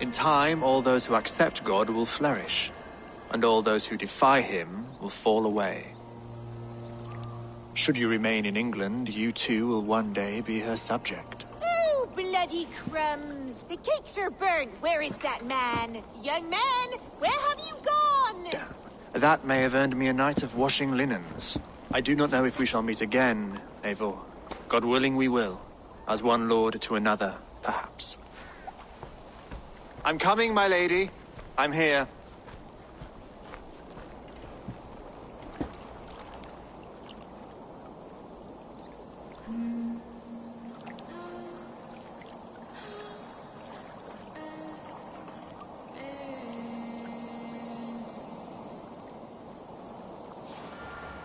In time, all those who accept God will flourish. and all those who defy him will fall away. Should you remain in England, you too will one day be her subject. Oh, bloody crumbs! The cakes are burnt. Where is that man? Young man, where have you gone? Damn. That may have earned me a night of washing linens. I do not know if we shall meet again, Eivor. God willing we will. As one lord to another, perhaps. I'm coming, my lady. I'm here.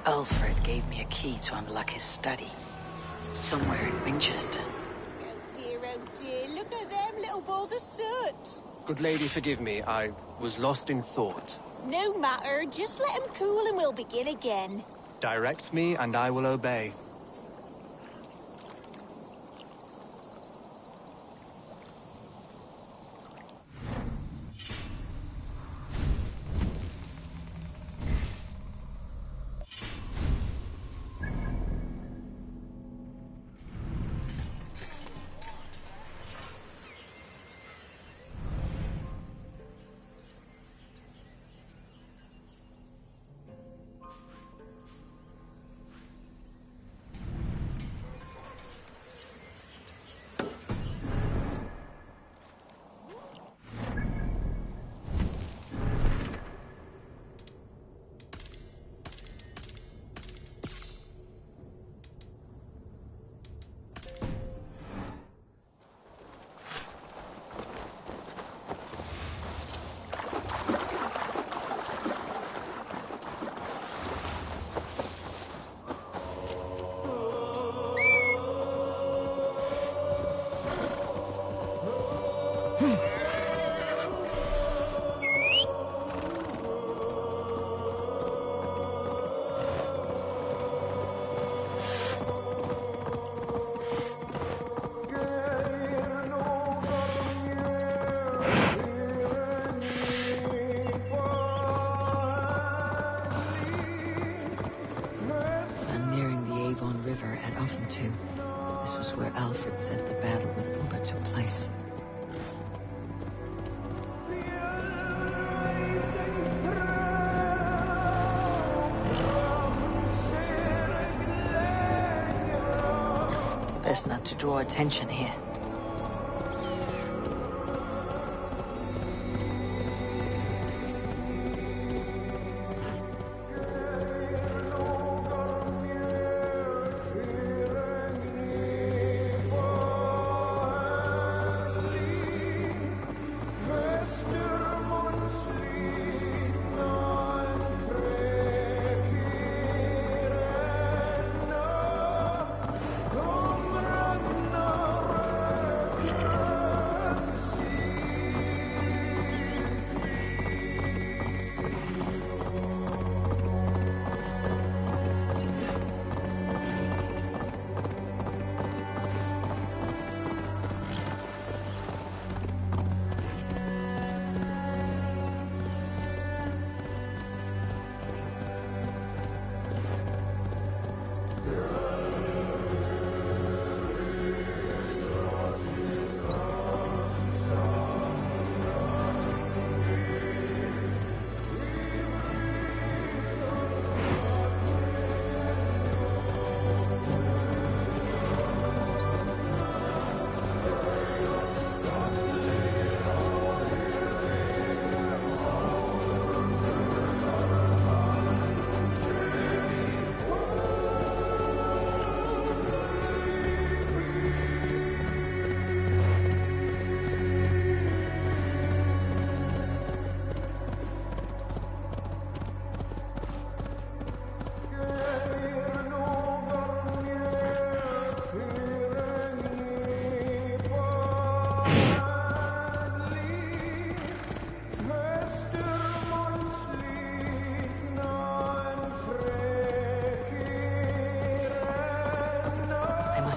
Alfred gave me a key to unlock his study. Somewhere in Winchester. Oh dear, look at them little balls of soot. Good lady, forgive me. I was lost in thought. No matter, just let him cool and we'll begin again. Direct me, and I will obey. This was where Alfred said the battle with Uba took place. Best not to draw attention here.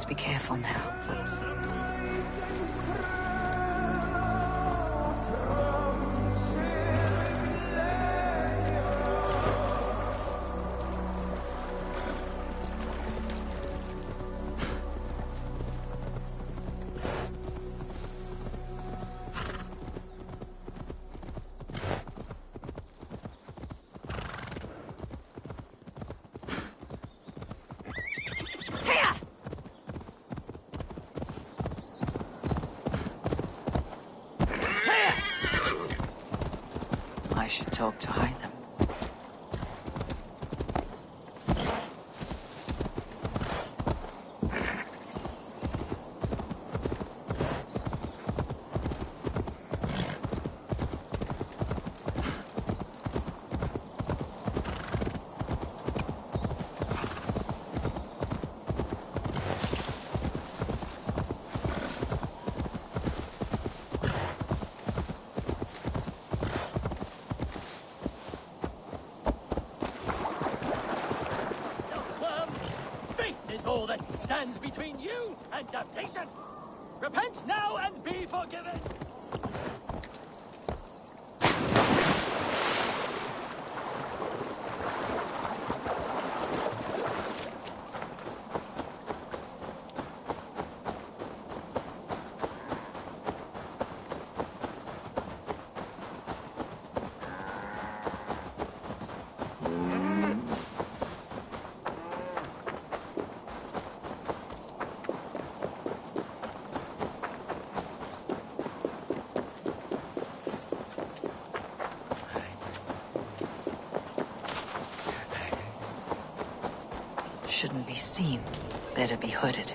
Be careful now. should talk to hide them. All that stands between you and damnation. Repent now and be forgiven. Shouldn't be seen. Better be hooded.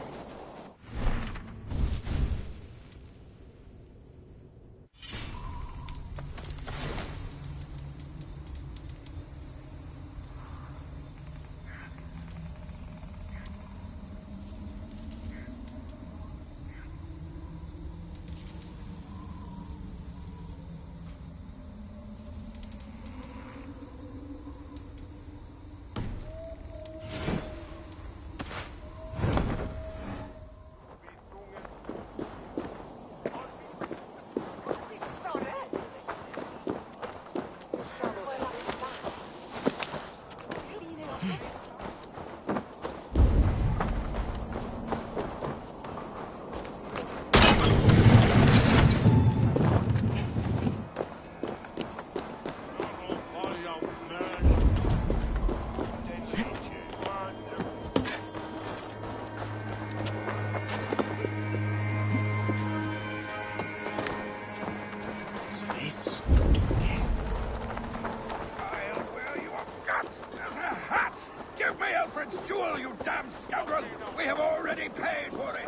Jewel, you damn scoundrel! We have already paid for it!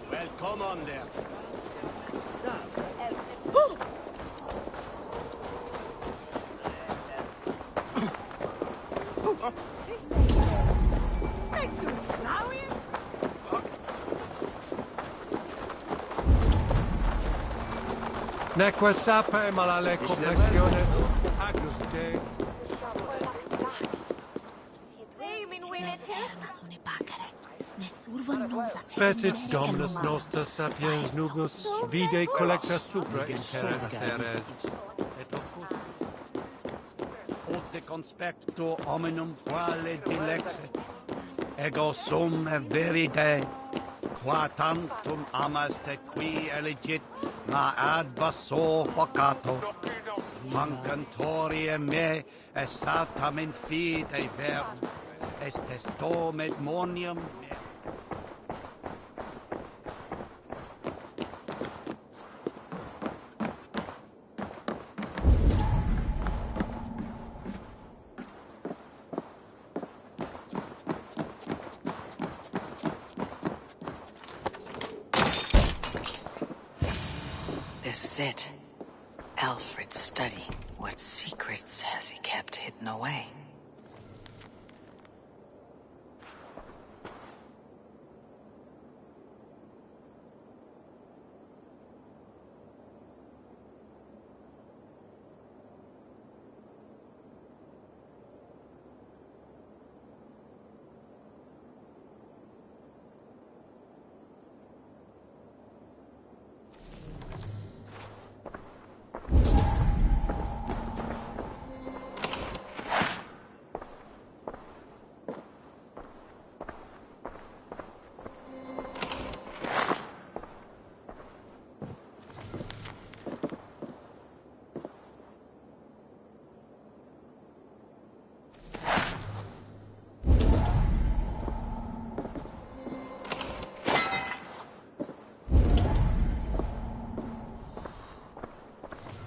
Well, come on there. Neque sape malale compressione. Agnus Dei. Fecit Dominus nostra sapiens nubus, vide collecta supra in terra teres. Et opus Ote conspecto hominum quale dilexit, ego sum verite, qua tantum amaste qui elegit, ma ad basso focato. Mancantori me, esatam in fide verum, est dom et monium. This is it. Alfred's study. What secrets has he kept hidden away?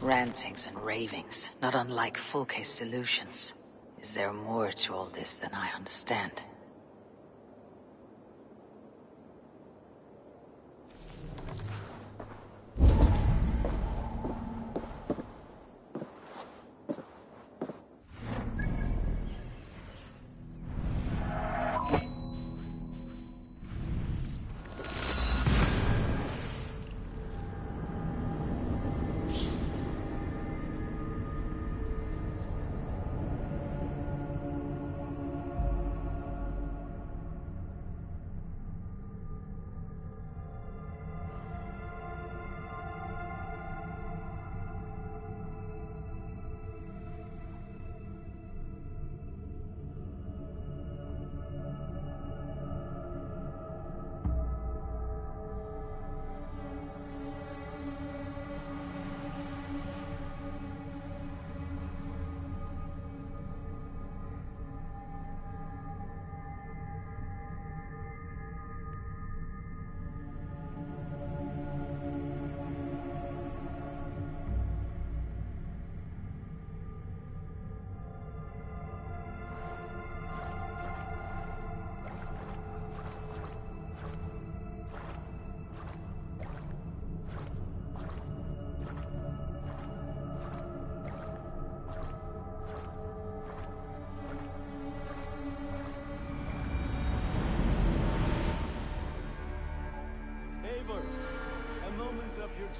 Rantings and ravings, not unlike full-case delusions. Is there more to all this than I understand?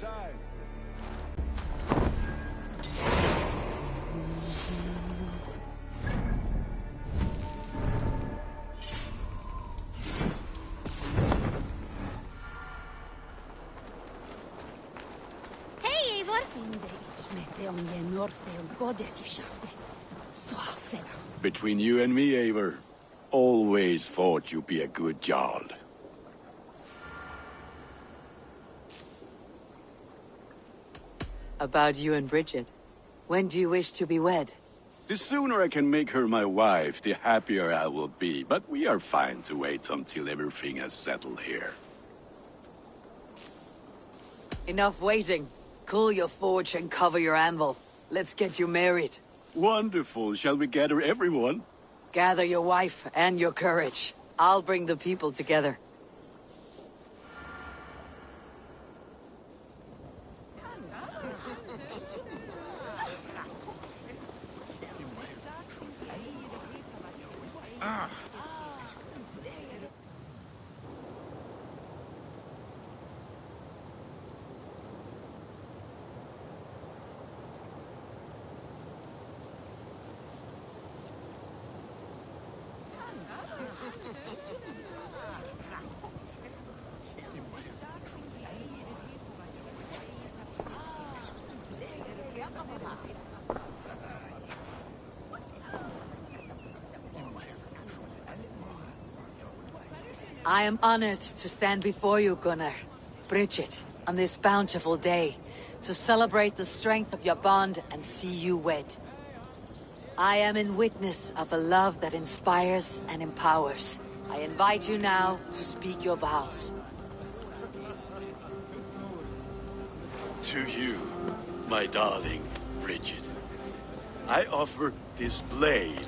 Time. Hey, Eivor! Between you and me, Eivor, always thought you'd be a good Jarl. About you and Bridget. When do you wish to be wed? The sooner I can make her my wife, the happier I will be. But we are fine to wait until everything has settled here. Enough waiting. Cool your forge and cover your anvil. Let's get you married. Wonderful. Shall we gather everyone? Gather your wife and your courage. I'll bring the people together. I am honored to stand before you, Gunnar, Bridget, on this bountiful day, to celebrate the strength of your bond and see you wed. I am in witness of a love that inspires and empowers. I invite you now to speak your vows. To you, my darling Bridget, I offer this blade,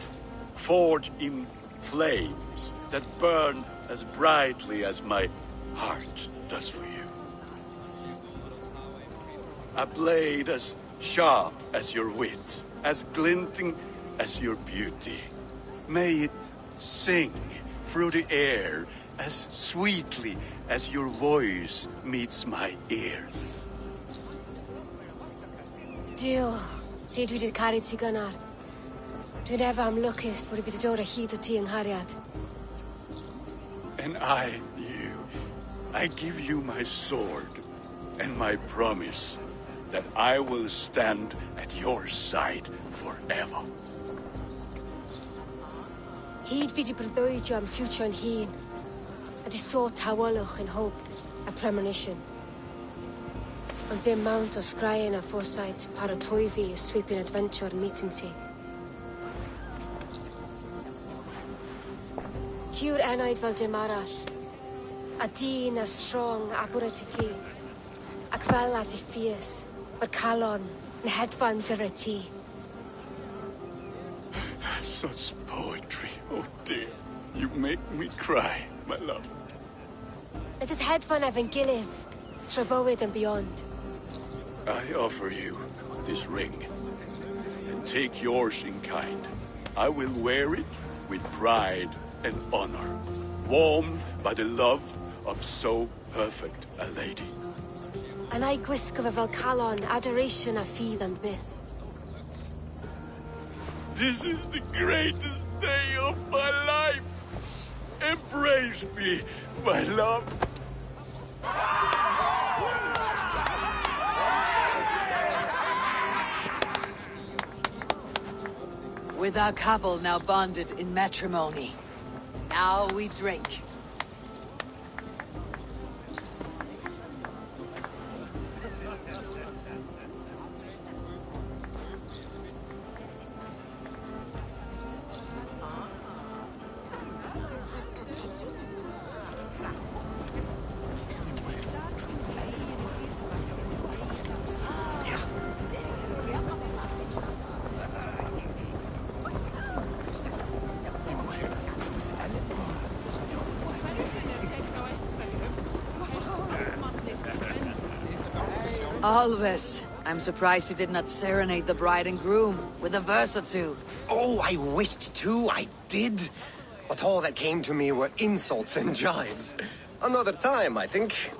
forged in flames that burn as brightly as my heart does for you. A blade as sharp as your wit, as glinting as your beauty. May it sing through the air as sweetly as your voice meets my ears. Dio, said we did carry Gunnar. Dwi'n ever am lucas, what if it's a heat of tea and Harriet? And I give you my sword and my promise that I will stand at your side forever. He'd be the brother am future and heen. And he saw tawaloch in hope, a premonition. On the mount of scrying a foresight, paratoivi, a sweeping adventure meeting tea. Tiwr enaid fel dim arall, a dyn as strong a bwratiki, ac fel as I ffies, mae'r calon, Nhedfan Dirati. Such poetry, oh dear. You make me cry, my love. It is Hedfan Evan Gillen, Treboid and beyond. I offer you this ring, and take yours in kind. I will wear it with pride and honor, warmed by the love of so perfect a lady. And I gwisg of a Valhalon adoration a feed and bith. This is the greatest day of my life. Embrace me, my love. With our couple now bonded in matrimony, now we drink. Alves, I'm surprised you did not serenade the bride and groom with a verse or two. Oh, I wished to, I did. But all that came to me were insults and jibes. Another time, I think.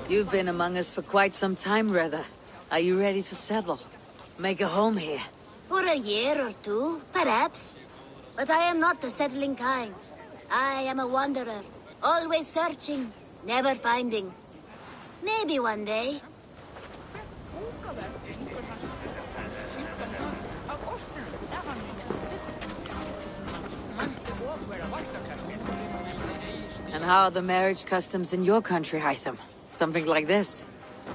You've been among us for quite some time, Reda. Are you ready to settle? Make a home here? For a year or two, perhaps. But I am not the settling kind. I am a wanderer, always searching, never finding. Maybe one day. And how are the marriage customs in your country, Hytham? Something like this?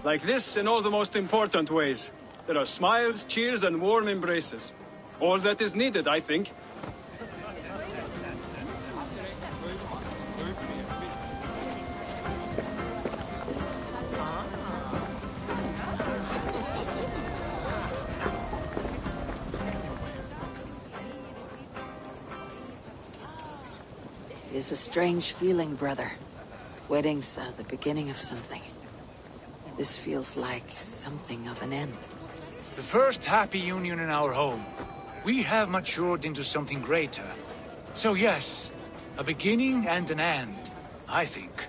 Like this in all the most important ways. There are smiles, cheers, and warm embraces. All that is needed, I think. It's a strange feeling, brother. Weddings are the beginning of something. This feels like something of an end. The first happy union in our home. We have matured into something greater. So yes, a beginning and an end, I think.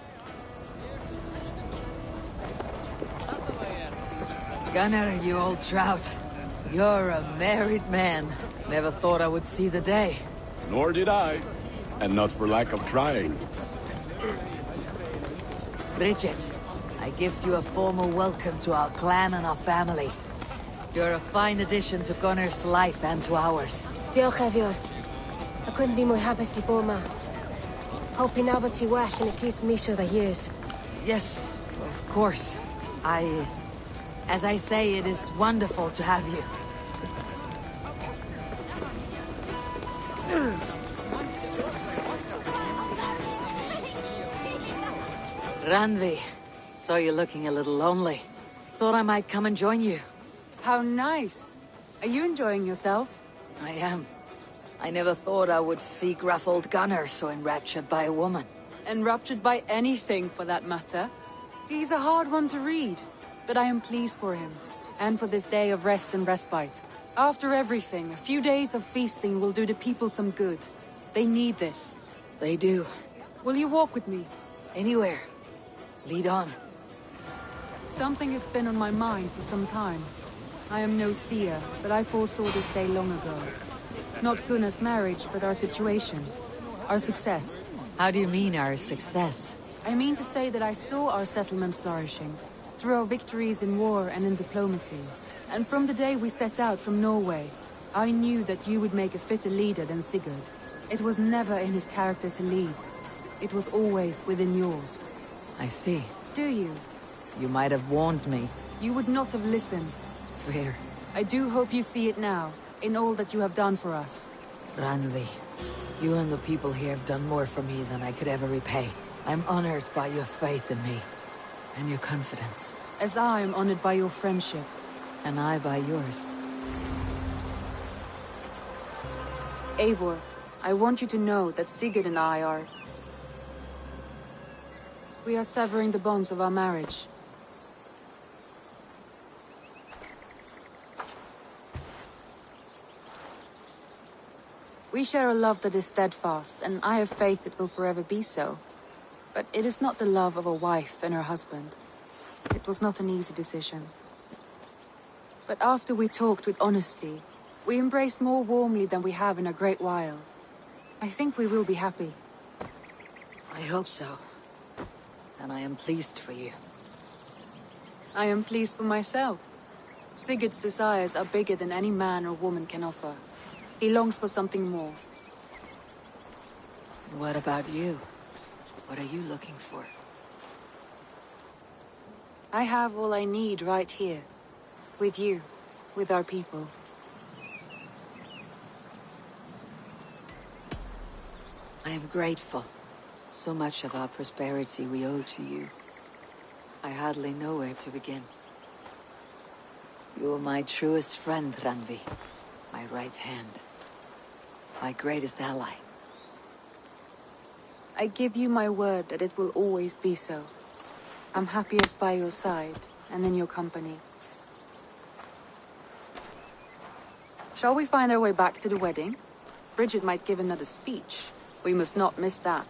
Gunnar, you old trout. You're a married man. Never thought I would see the day. Nor did I. And not for lack of trying. Bridget, I gift you a formal welcome to our clan and our family. You're a fine addition to Gunnar's life and to ours. Diolch Evior. I couldn't be more happy to Boma. Hoping now but well and it keeps me sure the years. Yes, of course. As I say, it is wonderful to have you. Randvi, saw you looking a little lonely. Thought I might come and join you. How nice. Are you enjoying yourself? I am. I never thought I would see gruff old Gunnar so enraptured by a woman. Enraptured by anything, for that matter. He's a hard one to read, but I am pleased for him, and for this day of rest and respite. After everything, a few days of feasting will do the people some good. They need this. They do. Will you walk with me? Anywhere. Lead on. Something has been on my mind for some time. I am no seer, but I foresaw this day long ago. Not Gunnar's marriage, but our situation. Our success. How do you mean, our success? I mean to say that I saw our settlement flourishing, through our victories in war and in diplomacy. And from the day we set out from Norway, I knew that you would make a fitter leader than Sigurd. It was never in his character to lead. It was always within yours. I see. Do you? You might have warned me. You would not have listened. Fair. I do hope you see it now, in all that you have done for us. Randvi, You and the people here have done more for me than I could ever repay. I'm honored by your faith in me, and your confidence. As I am honored by your friendship. And I by yours. Eivor, I want you to know that Sigurd and I are... We are severing the bonds of our marriage. We share a love that is steadfast, and I have faith it will forever be so. But it is not the love of a wife and her husband. It was not an easy decision. But after we talked with honesty, we embraced more warmly than we have in a great while. I think we will be happy. I hope so. And I am pleased for you. I am pleased for myself. Sigurd's desires are bigger than any man or woman can offer. He longs for something more. What about you? What are you looking for? I have all I need right here. With you. With our people. I am grateful. So much of our prosperity we owe to you. I hardly know where to begin. You are my truest friend, Randvi. My right hand. My greatest ally. I give you my word that it will always be so. I'm happiest by your side, and in your company. Shall we find our way back to the wedding? Bridget might give another speech. We must not miss that.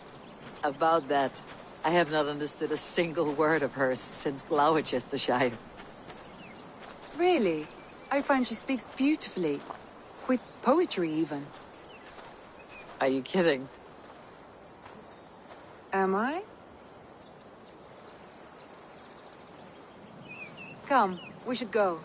About that, I have not understood a single word of hers since Gloucestershire. Really? I find she speaks beautifully. With poetry, even. Are you kidding? Am I? Come, we should go.